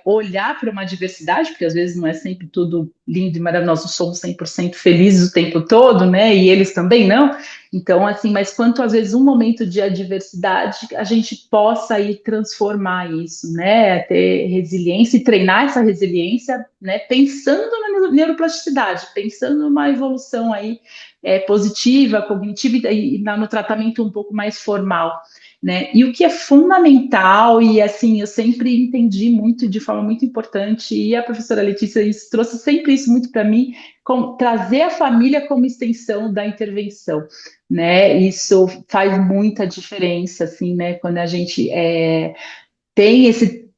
B: olhar para uma diversidade, porque às vezes não é sempre tudo lindo e maravilhoso, nós somos 100% felizes o tempo todo, né? E eles também não. Então, assim, mas quanto às vezes um momento de adversidade, a gente possa aí transformar isso, né? Ter resiliência e treinar essa resiliência, né? Pensando na neuroplasticidade, pensando numa evolução aí positiva, cognitiva, e no tratamento um pouco mais formal. né? E o que é fundamental, e assim, eu sempre entendi muito, de forma muito importante, e a professora Letícia trouxe sempre isso muito para mim, trazer a família como extensão da intervenção, né? Isso faz muita diferença, assim, né? Quando a gente tem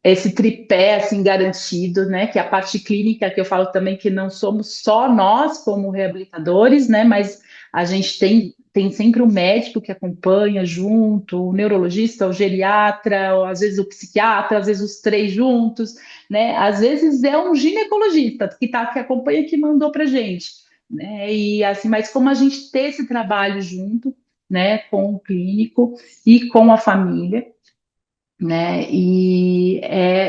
B: esse tripé assim garantido, né? Que é a parte clínica, que eu falo também que não somos só nós como reabilitadores, né? Mas a gente tem sempre o médico que acompanha junto, o neurologista, o geriatra, ou às vezes o psiquiatra, às vezes os três juntos, né? Às vezes é um ginecologista que acompanha, que mandou para gente, né? E assim, mas como a gente ter esse trabalho junto, né? Com o clínico e com a família, né? E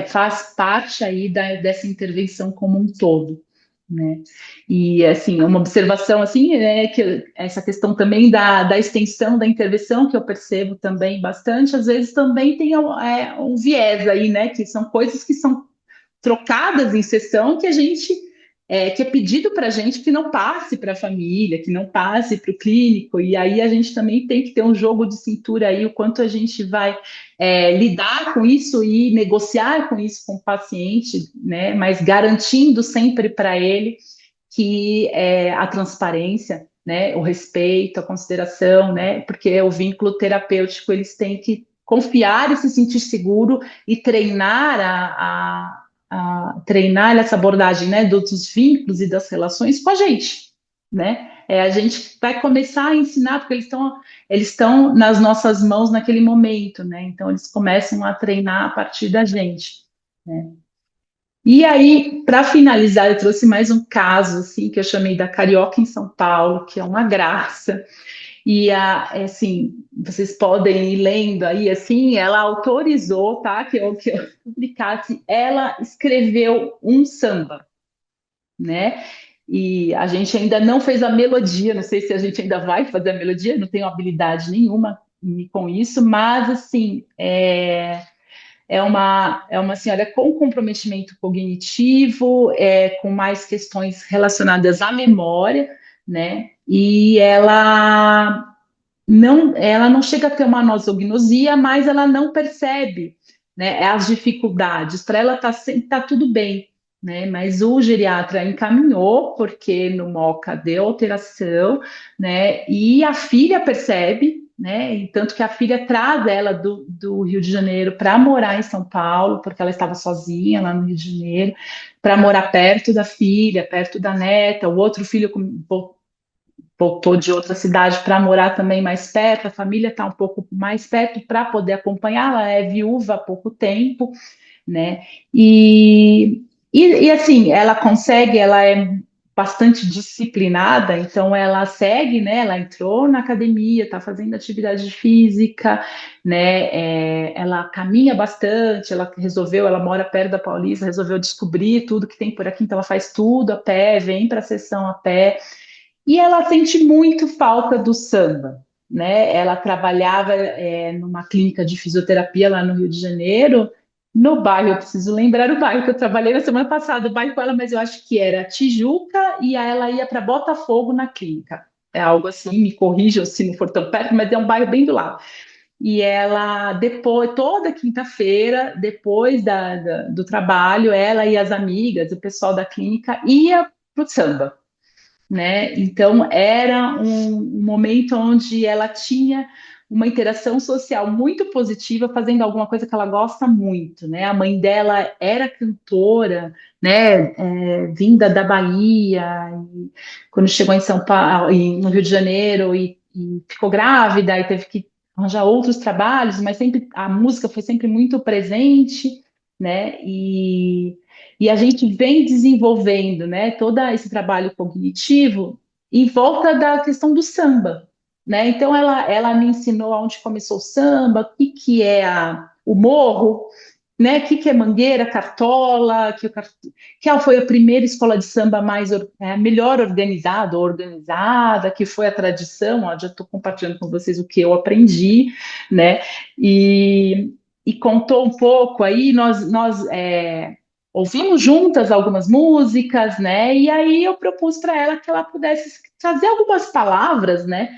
B: faz parte aí dessa intervenção como um todo, né? E assim, uma observação assim é que essa questão também da extensão da intervenção que eu percebo também bastante, às vezes também tem um viés aí, né? Que são coisas que são trocadas em sessão que a gente que é pedido para a gente que não passe para a família, que não passe para o clínico, e aí a gente também tem que ter um jogo de cintura aí, o quanto a gente vai lidar com isso e negociar com isso com o paciente, né? Mas garantindo sempre para ele que a transparência, né? O respeito, a consideração, né? Porque o vínculo terapêutico eles têm que confiar e se sentir seguro e treinar a treinar essa abordagem, né, dos vínculos e das relações com a gente, né? A gente vai começar a ensinar, porque eles estão nas nossas mãos naquele momento, né? Então eles começam a treinar a partir da gente, né? E aí, para finalizar, eu trouxe mais um caso assim que eu chamei da Carioca em São Paulo, que é uma graça. E assim, vocês podem ir lendo aí, assim, ela autorizou, tá? Que eu publicasse. Ela escreveu um samba, né? E a gente ainda não fez a melodia, não sei se a gente ainda vai fazer a melodia, não tenho habilidade nenhuma com isso, mas assim, é uma senhora com comprometimento cognitivo, com mais questões relacionadas à memória, né? E ela não chega a ter uma nosognosia, mas ela não percebe, né, as dificuldades. Para ela tá tudo bem, né? Mas o geriatra encaminhou, porque no MOCA deu alteração, né? E a filha percebe, né? E tanto que a filha traz ela do Rio de Janeiro para morar em São Paulo, porque ela estava sozinha lá no Rio de Janeiro, para morar perto da filha, perto da neta. O outro filho voltou de outra cidade para morar também mais perto, a família está um pouco mais perto para poder acompanhar, ela é viúva há pouco tempo, né? E assim, ela consegue, ela é bastante disciplinada, então ela segue, né? Ela entrou na academia, está fazendo atividade física, né? Ela caminha bastante, ela mora perto da Paulista, resolveu descobrir tudo que tem por aqui, então ela faz tudo a pé, vem para a sessão a pé. E ela sente muito falta do samba, né? Ela trabalhava numa clínica de fisioterapia lá no Rio de Janeiro, no bairro, eu preciso lembrar o bairro que eu trabalhei na semana passada, o bairro com ela, mas eu acho que era Tijuca, e aí ela ia para Botafogo na clínica. É algo assim, me corrijam se não for tão perto, mas é um bairro bem do lado. E ela, depois, toda quinta-feira, depois do trabalho, ela e as amigas, o pessoal da clínica, ia para o samba, né? Então era um momento onde ela tinha uma interação social muito positiva, fazendo alguma coisa que ela gosta muito, né? A mãe dela era cantora, né? Vinda da Bahia, e quando chegou em São Paulo, no Rio de Janeiro, e ficou grávida e teve que arranjar outros trabalhos, mas sempre a música foi sempre muito presente, né? E a gente vem desenvolvendo, né, todo esse trabalho cognitivo em volta da questão do samba, né? Então ela me ensinou onde começou o samba, o que é o morro, né? O que é Mangueira, Cartola, que ela foi a primeira escola de samba melhor organizada, que foi a tradição. Ó, já estou compartilhando com vocês o que eu aprendi, né? E contou um pouco aí, nós ouvimos juntas algumas músicas, né? E aí eu propus para ela que ela pudesse trazer algumas palavras, né?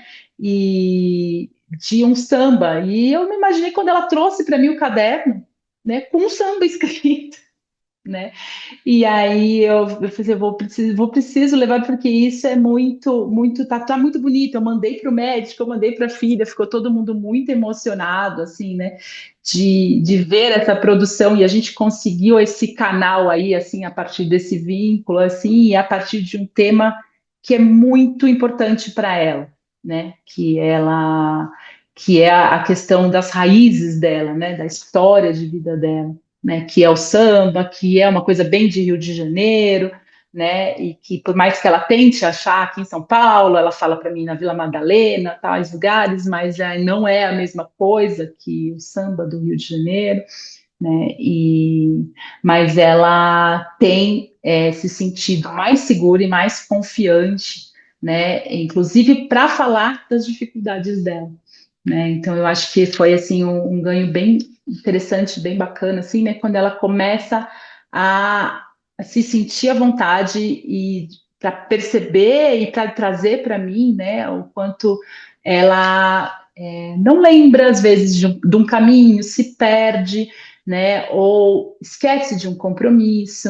B: E de um samba. E eu me imaginei quando ela trouxe para mim o caderno, né, com um samba escrito, né? E aí eu falei, eu preciso levar porque isso é muito, tá muito bonito. Eu mandei para o médico, eu mandei para a filha, ficou todo mundo muito emocionado, assim, né? De ver essa produção e a gente conseguiu esse canal aí, assim, a partir desse vínculo, assim, e a partir de um tema que é muito importante para ela, né? Que é a questão das raízes dela, né? Da história de vida dela, né, que é o samba, que é uma coisa bem de Rio de Janeiro, né, e que por mais que ela tente achar aqui em São Paulo, ela fala para mim na Vila Madalena, tais lugares, mas não é a mesma coisa que o samba do Rio de Janeiro, né, mas ela tem se sentido mais segura e mais confiante, né, inclusive para falar das dificuldades dela, né? Então eu acho que foi assim um ganho bem interessante, bem bacana, assim, né? Quando ela começa a se sentir à vontade e para perceber e para trazer para mim, né? O quanto ela não lembra às vezes de um caminho, se perde, né? Ou esquece de um compromisso,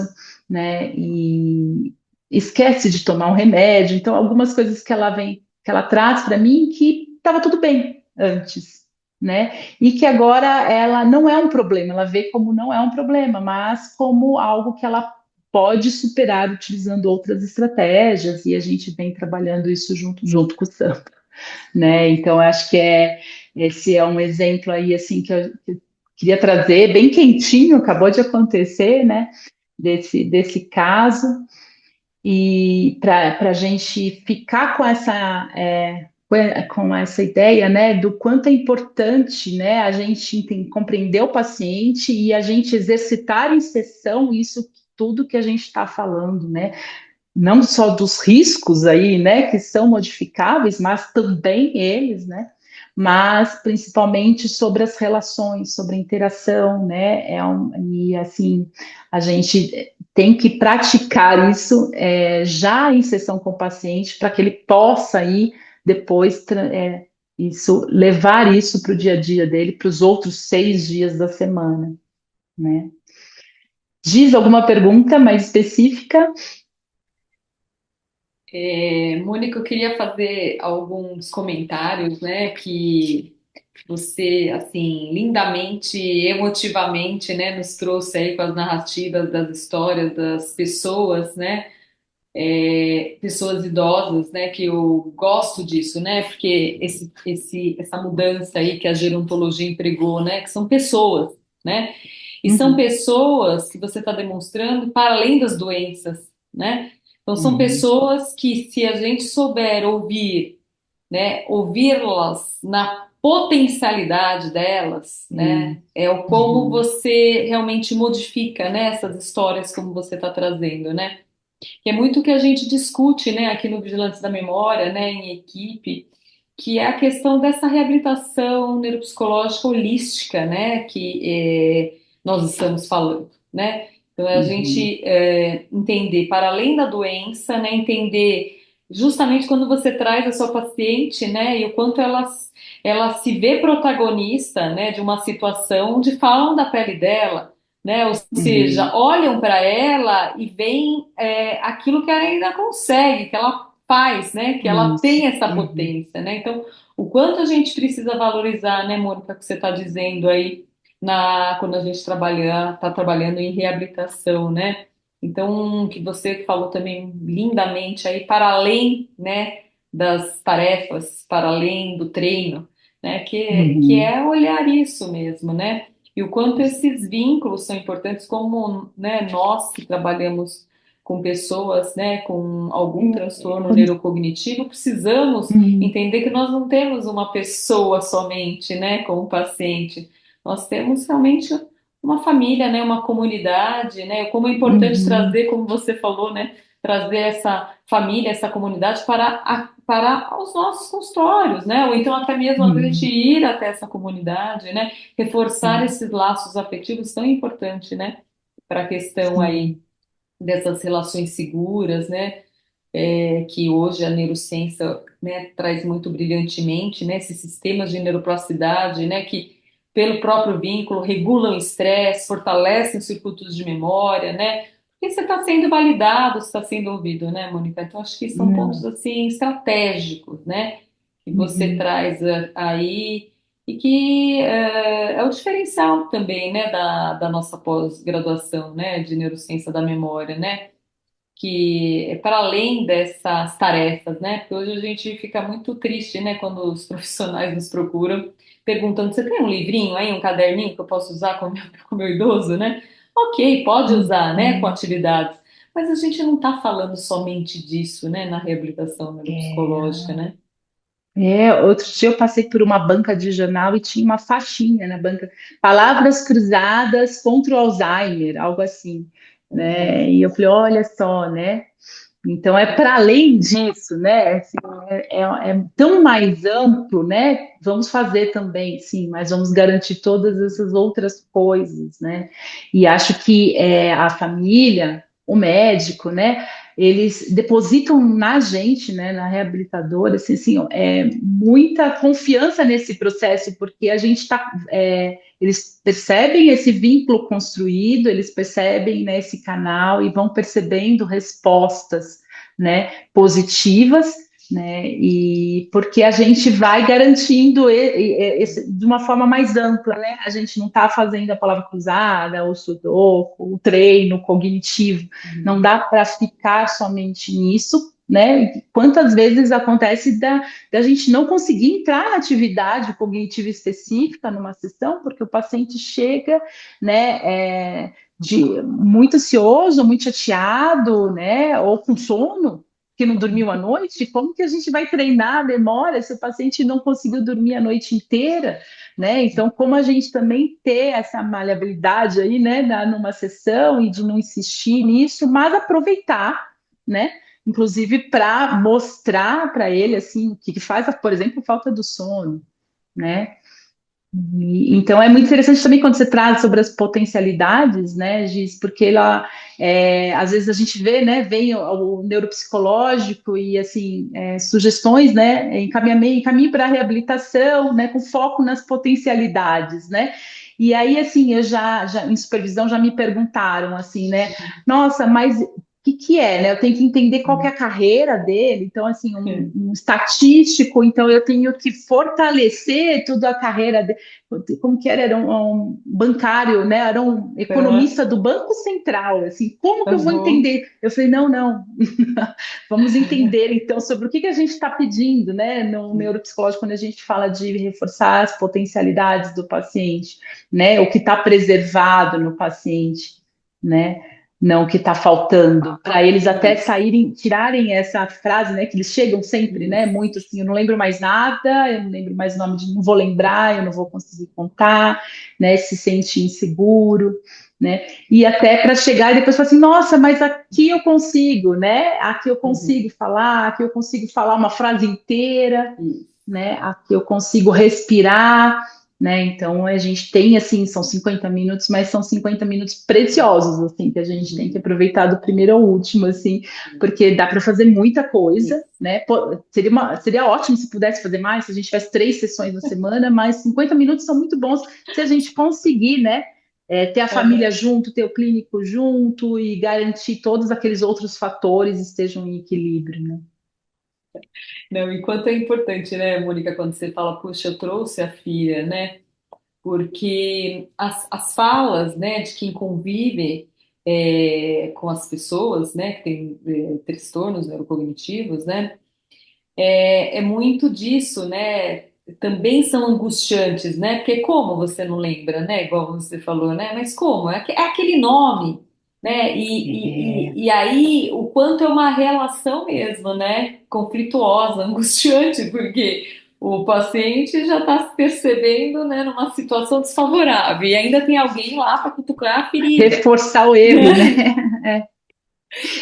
B: né? E esquece de tomar um remédio. Então algumas coisas que ela traz para mim que estava tudo bem antes, né? E que agora ela não é um problema, ela vê como não é um problema, mas como algo que ela pode superar utilizando outras estratégias, e a gente vem trabalhando isso junto com o Sam, né? Então, eu acho que esse é um exemplo aí, assim, que eu queria trazer, bem quentinho, acabou de acontecer, né? Desse caso, e para a gente ficar com essa ideia, né, do quanto é importante, né, a gente compreender o paciente e a gente exercitar em sessão isso tudo que a gente está falando, né, não só dos riscos aí, né, que são modificáveis, mas também eles, né, mas principalmente sobre as relações, sobre a interação, né, e assim, a gente tem que praticar isso já em sessão com o paciente para que ele possa aí depois levar isso para o dia a dia dele, para os outros 6 dias da semana, né. Diz alguma pergunta mais específica?
A: Mônica, eu queria fazer alguns comentários, né, que você, assim, lindamente, emotivamente, né, nos trouxe aí com as narrativas das histórias das pessoas, né, pessoas idosas, né, que eu gosto disso, né, porque essa mudança aí que a gerontologia empregou, né, que são pessoas, né, e são
B: Uhum,
A: pessoas que você está demonstrando para além das doenças, né, então são
B: uhum,
A: pessoas que se a gente souber ouvir, né, ouvi-las na potencialidade delas, né, é o como
B: uhum,
A: você realmente modifica, né, essas histórias como você está trazendo, né, que é muito o que a gente discute, né, aqui no Vigilantes da Memória, né, em equipe, que é a questão dessa reabilitação neuropsicológica holística, né, que nós estamos falando, né? Então, é a
B: uhum,
A: gente entender para além da doença, né, entender justamente quando você traz a sua paciente, né, e o quanto ela se vê protagonista, né, de uma situação onde falam da pele dela, né? Ou
B: uhum,
A: seja, olham para ela e veem aquilo que ela ainda consegue, que ela faz, né? Que ela
B: isso,
A: tem essa
B: uhum,
A: potência, né? Então, o quanto a gente precisa valorizar, né, Mônica, o que você está dizendo aí quando a gente está trabalhando em reabilitação, né? Então, que você falou também lindamente aí, para além, né, das tarefas, para além do treino, né? Que
B: uhum,
A: é olhar isso mesmo, né? E o quanto esses vínculos são importantes, como, né, nós que trabalhamos com pessoas, né, com algum transtorno
B: quando-
A: neurocognitivo, precisamos
B: uhum,
A: entender que nós não temos uma pessoa somente, né, como paciente. Nós temos realmente uma família, né, uma comunidade, né, como é importante
B: uhum,
A: trazer, como você falou, né, trazer essa família, essa comunidade para os nossos consultórios, né, ou então até mesmo a gente
B: uhum,
A: ir até essa comunidade, né, reforçar
B: sim,
A: esses laços afetivos tão importante, né, para a questão aí
B: sim,
A: dessas relações seguras, né? que hoje a neurociência, né, traz muito brilhantemente, né, esses sistemas de neuroplasticidade, né, que pelo próprio vínculo regulam o estresse, fortalecem os circuitos de memória, né, porque você está sendo validado, você está sendo ouvido, né, Mônica? Então acho que são pontos
B: Não.
A: assim estratégicos, né, que você
B: Uhum.
A: traz aí e que é o diferencial também, né, da nossa pós-graduação, né, de neurociência da memória, né? Que é para além dessas tarefas, né? Porque hoje a gente fica muito triste, né, quando os profissionais nos procuram perguntando: você tem um livrinho aí, um caderninho que eu posso usar com o meu idoso, né? Ok, pode usar, né, com
B: Uhum.
A: atividades, mas a gente não está falando somente disso, né, na reabilitação
B: É.
A: neuropsicológica, né?
B: Outro dia eu passei por uma banca de jornal e tinha uma faixinha na banca, palavras cruzadas contra o Alzheimer, algo assim, né?
A: Uhum.
B: E eu falei, olha só, né? Então é para além disso, né? Assim, é tão mais amplo, né? Vamos fazer também, sim, mas vamos garantir todas essas outras coisas, né? E acho que a família, o médico, né? Eles depositam na gente, né? Na reabilitadora, assim, muita confiança nesse processo, porque a gente está eles percebem esse vínculo construído, eles percebem, né, esse canal e vão percebendo respostas, né, positivas, né, e porque a gente vai garantindo de uma forma mais ampla, né, a gente não está fazendo a palavra cruzada, o sudoku, o treino cognitivo, não
A: Uhum.
B: dá para ficar somente nisso, né? Quantas vezes acontece da gente não conseguir entrar na atividade cognitiva específica numa sessão, porque o paciente chega, né, muito ansioso, muito chateado, né, ou com sono, que não dormiu a noite, como que a gente vai treinar a memória se o paciente não conseguiu dormir a noite inteira, né? Então, como a gente também ter essa maleabilidade aí, né, numa sessão e de não insistir nisso, mas aproveitar, né? Inclusive para mostrar para ele assim o que faz, por exemplo, a falta do sono, né? Então é muito interessante também quando você traz sobre as potencialidades, né, Giz, porque ela às vezes a gente vê, né, vem o neuropsicológico e assim sugestões, né, encaminho para a reabilitação, né, com foco nas potencialidades, né. E aí assim eu já em supervisão já me perguntaram assim, né, nossa, mas que é, né? Eu tenho que entender qual que é a carreira dele, então, assim, um estatístico, então eu tenho que fortalecer toda a carreira dele, como que era um bancário, né? Era um
A: Uhum.
B: economista do Banco Central, assim, como que eu vou
A: Uhum.
B: entender? Eu falei, não, não, vamos entender então sobre o que a gente está pedindo, né? No neuropsicológico, quando a gente fala de reforçar as potencialidades do paciente, né? O que está preservado no paciente, né? Não o que está faltando, para eles até
A: Isso,
B: saírem, tirarem essa frase, né? Que eles chegam sempre, né?
A: isso.
B: Muito assim, eu não lembro mais nada, eu não lembro mais o nome de, não vou lembrar, eu não vou conseguir contar, né? Se sente inseguro, né? E até para chegar e depois falar assim, nossa, mas aqui eu consigo, né? Aqui eu
A: Uhum.
B: consigo falar, aqui eu consigo falar uma frase inteira,
A: Isso.
B: né? Aqui eu consigo respirar, né? Então a gente tem assim, são 50 minutos, mas são 50 minutos preciosos assim que a gente tem que
A: Uhum.
B: aproveitar do primeiro ao último assim, porque dá para fazer muita coisa,
A: Isso.
B: né? Pô, seria ótimo se pudesse fazer mais, se a gente tivesse 3 sessões na semana, mas 50 minutos são muito bons se a gente conseguir, né? Ter a família
A: Uhum.
B: junto, ter o clínico junto e garantir todos aqueles outros fatores estejam em equilíbrio, né?
A: Não, e quanto é importante, né, Mônica, quando você fala, puxa, eu trouxe a filha, né? Porque as falas, né, de quem convive com as pessoas, né, que tem transtornos neurocognitivos, né, é muito disso, né, também são angustiantes, né, porque como você não lembra, né, igual você falou, né, mas como? É aquele nome, né,
B: É,
A: e aí o quanto é uma relação mesmo, né, conflituosa, angustiante, porque o paciente já está se percebendo, né, numa situação desfavorável e ainda tem alguém lá para cutucar a ferida.
B: reforçar o erro, né?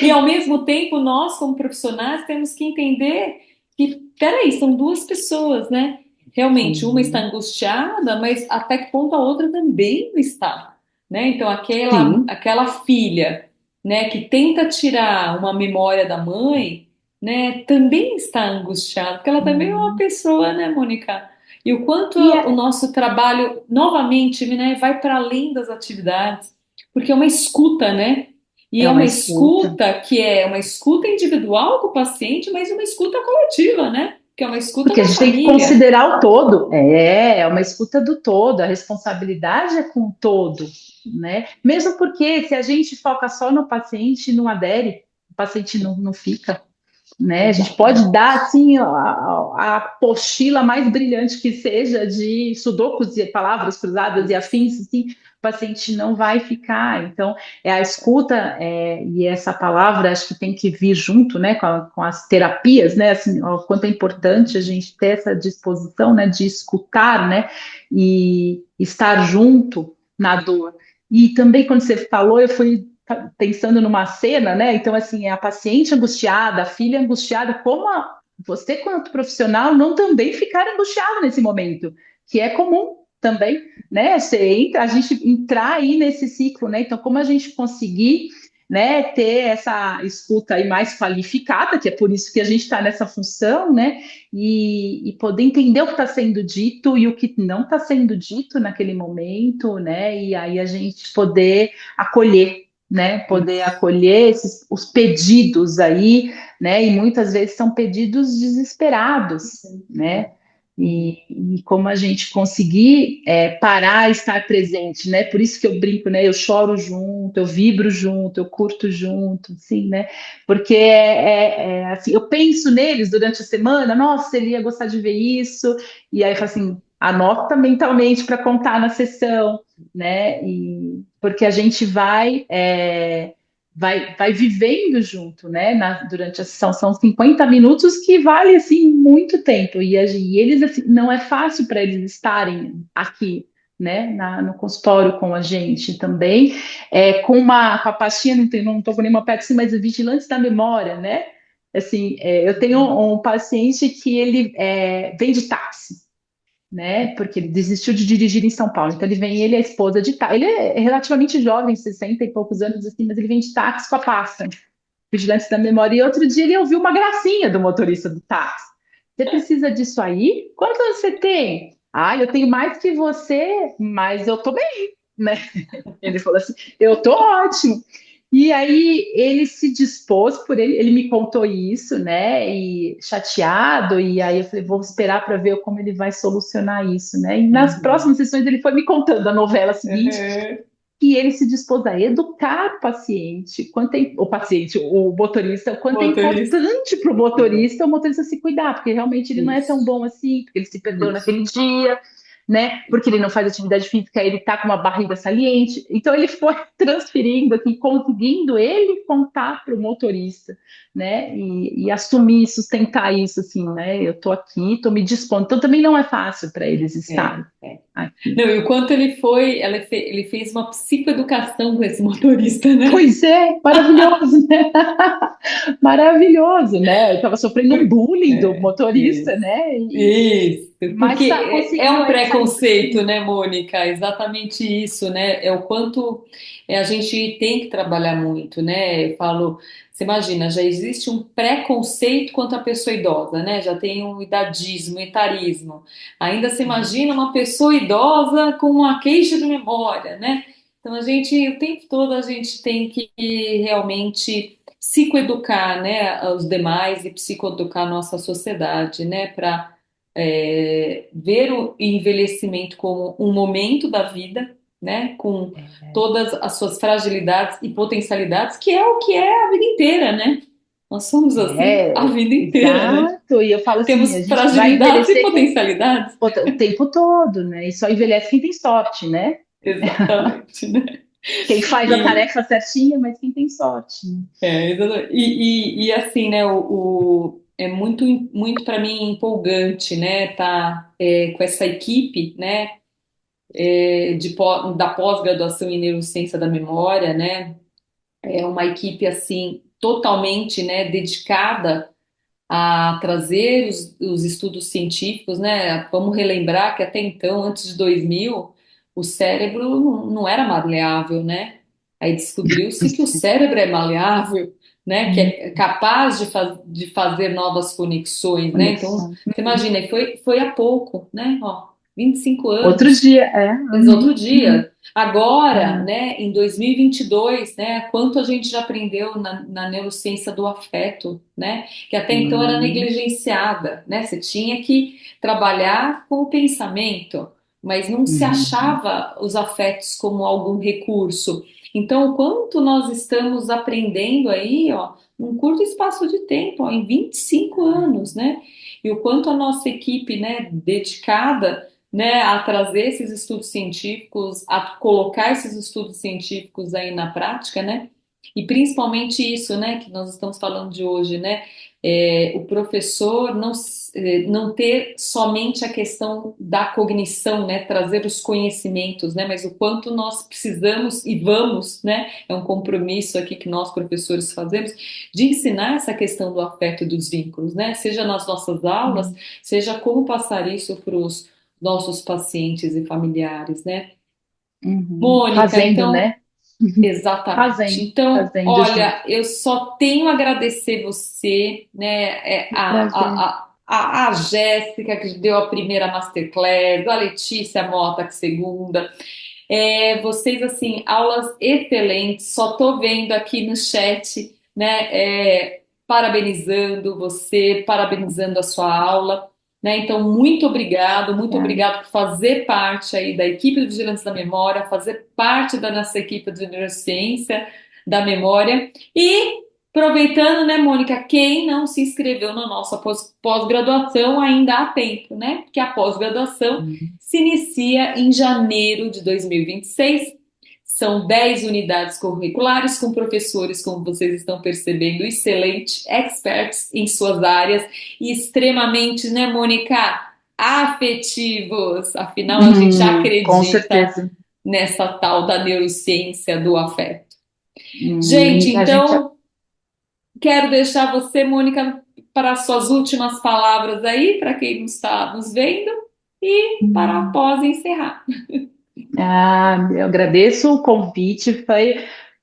A: E ao mesmo tempo, nós, como profissionais, temos que entender que, peraí, são duas pessoas, né? Realmente, uma está
B: Sim,
A: angustiada, mas até que ponto a outra também não está, né? Então, aquela,
B: sim,
A: aquela filha, né, que tenta tirar uma memória da mãe, né, também está angustiada, porque ela também é uma
B: Hum.
A: pessoa, né, Mônica? E o quanto
B: E
A: o
B: é,
A: nosso trabalho, novamente, né, vai para além das atividades, porque é uma escuta, né? E
B: é
A: é
B: uma
A: uma
B: escuta.
A: escuta que é uma escuta individual com o paciente, mas uma escuta coletiva, né? Que é uma escuta
B: Porque a
A: da
B: gente tem que
A: família.
B: considerar o todo. É uma escuta do todo, a responsabilidade é com o todo, né? Mesmo porque se a gente foca só no paciente, não adere, o paciente não fica, né? A gente pode dar
A: Exatamente.
B: assim a apostila mais brilhante que seja de sudokus e palavras cruzadas e
A: Isso.
B: afins, assim, o paciente não vai ficar. Então, é a escuta e essa palavra acho que tem que vir junto, né, com as terapias, né? Assim, o quanto é importante a gente ter essa disposição, né, de escutar, né, e estar junto na dor. E também quando você falou, eu fui pensando numa cena, né? Então, assim, é a paciente angustiada, a filha angustiada, você, quanto profissional, não também ficar angustiado nesse momento, que é comum também, né? A gente entrar aí nesse ciclo, né? Então, como a gente conseguir, né, ter essa escuta aí mais qualificada, que é por isso que a gente está nessa função, né? E poder entender o que está sendo dito e o que não está sendo dito naquele momento, né? E aí a gente poder acolher, né? Poder
A: Isso.
B: acolher os pedidos aí, né? E muitas vezes são pedidos desesperados, né? E como a gente conseguir parar e estar presente, né? Por isso que eu brinco, né? Eu choro junto, eu vibro junto, eu curto junto, assim, né? Porque assim, eu penso neles durante a semana, nossa, ele ia gostar de ver isso, e aí eu falo assim, anota mentalmente para contar na sessão, né? E porque a gente vai vivendo junto, né? Durante a sessão são 50 minutos que vale assim muito tempo e eles assim, não é fácil para eles estarem aqui, né? No consultório com a gente também, com a pastinha não tô com nenhuma perto assim, mas vigilantes da memória, né? Assim, eu tenho um paciente que ele vende táxi, né? Porque ele desistiu de dirigir em São Paulo. Então ele e a esposa de táxi. Ele é relativamente jovem, 60 e poucos anos, assim, mas ele vem de táxi com a pasta, vigilante da memória. E outro dia ele ouviu uma gracinha do motorista do táxi. Você precisa disso aí? Quantos anos você tem? Ah, eu tenho mais que você, mas eu tô bem, né? Ele falou assim: eu tô ótimo. E aí ele se dispôs por ele me contou isso, né? E chateado, e aí eu falei, vou esperar para ver como ele vai solucionar isso, né? E nas
A: Uhum.
B: próximas sessões ele foi me contando a novela seguinte,
A: Uhum.
B: que ele se dispôs a educar o paciente, o motorista, o quanto é
A: Motorista.
B: importante para o motorista se cuidar, porque realmente ele não é tão
A: Isso,
B: bom assim, porque ele se perdeu
A: isso.
B: naquele dia, né? Porque ele não faz atividade física, ele tá com uma barriga saliente. Então ele foi transferindo, assim, conseguindo ele contar para o motorista, né? E assumir, sustentar isso, assim, né? Eu tô aqui, tô me dispondo. Então também não é fácil para eles
A: É,
B: estarem
A: é.
B: aqui.
A: Não, e o quanto ele foi, ele fez uma psicoeducação com esse motorista, né?
B: Pois é, maravilhoso, né? Maravilhoso, né? Eu estava sofrendo um bullying do motorista,
A: Isso,
B: né?
A: isso,
B: Mas
A: porque
B: tá,
A: é
B: conseguiu
A: um
B: aí sair por
A: preconceito,
B: cima.
A: né, Mônica? Exatamente isso, né? É o quanto a gente tem que trabalhar muito, né? Eu falo, você imagina, já existe um preconceito quanto à pessoa idosa, né? Já tem um idadismo, etarismo. Ainda se imagina uma pessoa idosa com uma queixa de memória, né? Então a gente, o tempo todo a gente tem que realmente psicoeducar, né, os demais e psicoeducar a nossa sociedade, né, para ver o envelhecimento como um momento da vida, né, com todas as suas fragilidades e potencialidades, que é o que é a vida inteira, né? Nós somos assim a vida inteira, né?
B: Exato. E eu falo assim, a
A: Temos
B: gente vai
A: fragilidades e
B: envelhecer
A: potencialidades.
B: o tempo todo, né? E só envelhece quem tem sorte, né?
A: Exatamente, né?
B: Quem faz a
A: E,
B: tarefa certinha, mas quem tem sorte, né?
A: exatamente. E assim, né, é muito, muito para mim empolgante, né, tá com essa equipe, né, da pós-graduação em neurociência da memória, né, é uma equipe assim totalmente, né, dedicada a trazer os estudos científicos, né, vamos relembrar que até então, antes de 2000, o cérebro não era maleável, né, aí descobriu-se que o cérebro é maleável, né? Que é capaz de fazer novas conexões, né? Então,
B: Conexão.
A: você imagina, foi há pouco, né? Ó, 25
B: Outro
A: anos.
B: dia,
A: Esse outro
B: uhum,
A: dia. Agora,
B: uhum,
A: né, em 2022, né, quanto a gente já aprendeu na neurociência do afeto, né, que até então era
B: sim,
A: negligenciada, né, você tinha que trabalhar com o pensamento, mas não se
B: uhum,
A: achava os afetos como algum recurso. Então, o quanto nós estamos aprendendo aí, ó, num curto espaço de tempo, ó, em 25 anos, né, e o quanto a nossa equipe, né, dedicada, né, a trazer esses estudos científicos, a colocar esses estudos científicos aí na prática, né? E principalmente isso, né, que nós estamos falando de hoje, né? O professor não ter somente a questão da cognição, né, trazer os conhecimentos, né, mas o quanto nós precisamos e vamos, né, é um compromisso aqui que nós professores fazemos, de ensinar essa questão do afeto e dos vínculos, né, seja nas nossas aulas,
B: uhum,
A: seja como passar isso para os nossos pacientes e familiares, né?
B: uhum.
A: Mônica,
B: Fazendo,
A: então,
B: né?
A: exatamente.
B: Fazendo,
A: Então,
B: fazendo junto.
A: olha, eu só tenho a agradecer você, né?
B: Prazer.
A: A Jéssica, que deu a primeira masterclass, a Letícia Mota, que segunda. Vocês, assim, aulas excelentes. Só tô vendo aqui no chat, né? Parabenizando você, parabenizando a sua aula, né? Então, muito
B: Obrigada.
A: obrigado por fazer parte aí da equipe do Vigilantes da Memória, fazer parte da nossa equipe de neurociência da memória e aproveitando, né, Mônica, quem não se inscreveu na nossa pós-graduação ainda há tempo, né? Porque a pós-graduação
B: Uhum.
A: se inicia em janeiro de 2026. São 10 unidades curriculares com professores, como vocês estão percebendo, excelentes, experts em suas áreas e extremamente, né, Mônica, afetivos. Afinal, a gente
B: Com
A: acredita
B: certeza.
A: nessa tal da neurociência do afeto. Gente,
B: E a gente.
A: então, quero deixar você, Mônica, para as suas últimas palavras aí, para quem não está nos vendo, e para
B: Hum.
A: após encerrar.
B: Eu agradeço o convite,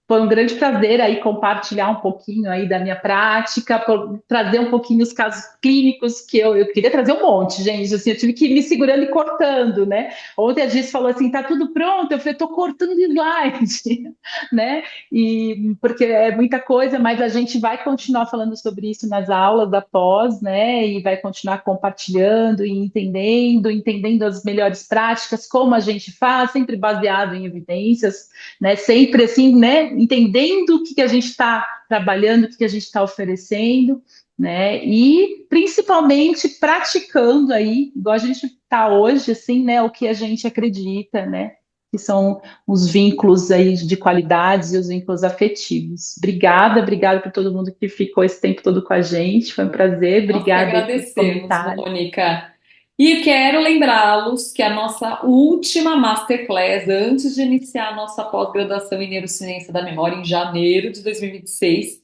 B: foi um grande prazer aí compartilhar um pouquinho aí da minha prática, trazer um pouquinho os casos clínicos que eu queria trazer um monte, gente, assim, eu tive que ir me segurando e cortando, né? Ontem a Giz falou assim, tá tudo pronto, eu falei, tô cortando slide, né? E porque é muita coisa, mas a gente vai continuar falando sobre isso nas aulas da pós, né? E vai continuar compartilhando e entendendo as melhores práticas, como a gente faz, sempre baseado em evidências, né? Sempre assim, né? Entendendo o que a gente está trabalhando, o que a gente está oferecendo, né? E principalmente praticando aí, igual a gente está hoje, assim, né? O que a gente acredita, né? Que são os vínculos aí de qualidades e os vínculos afetivos. Obrigada, obrigada por todo mundo que ficou esse tempo todo com a gente. Foi um prazer.
A: Nós que
B: Obrigada aí pelos
A: agradecemos,
B: comentários.
A: Mônica. E quero lembrá-los que a nossa última masterclass, antes de iniciar a nossa pós-graduação em Neurociência da Memória, em janeiro de 2026,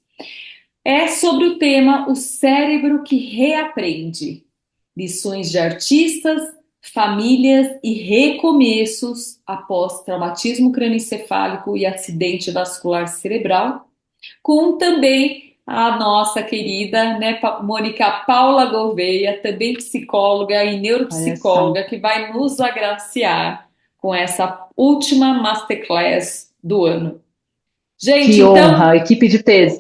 A: é sobre o tema O Cérebro que Reaprende. Lições de artistas, famílias e recomeços após traumatismo crânioencefálico e acidente vascular cerebral, com também a nossa querida, né, Mônica Paula Gouveia, também psicóloga e
B: Olha só.
A: neuropsicóloga, que vai nos agraciar com essa última masterclass do ano. Gente,
B: Que
A: então,
B: honra, equipe de peso.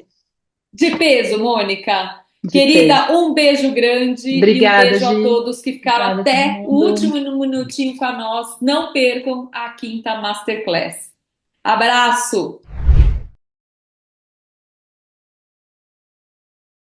A: de peso, Mônica.
B: De peso.
A: Querida, um beijo grande e um
B: Obrigada,
A: beijo a
B: Gi.
A: todos que ficaram
B: Obrigada a todo
A: até o
B: mundo.
A: último minutinho com a nós. Não percam a quinta masterclass. Abraço!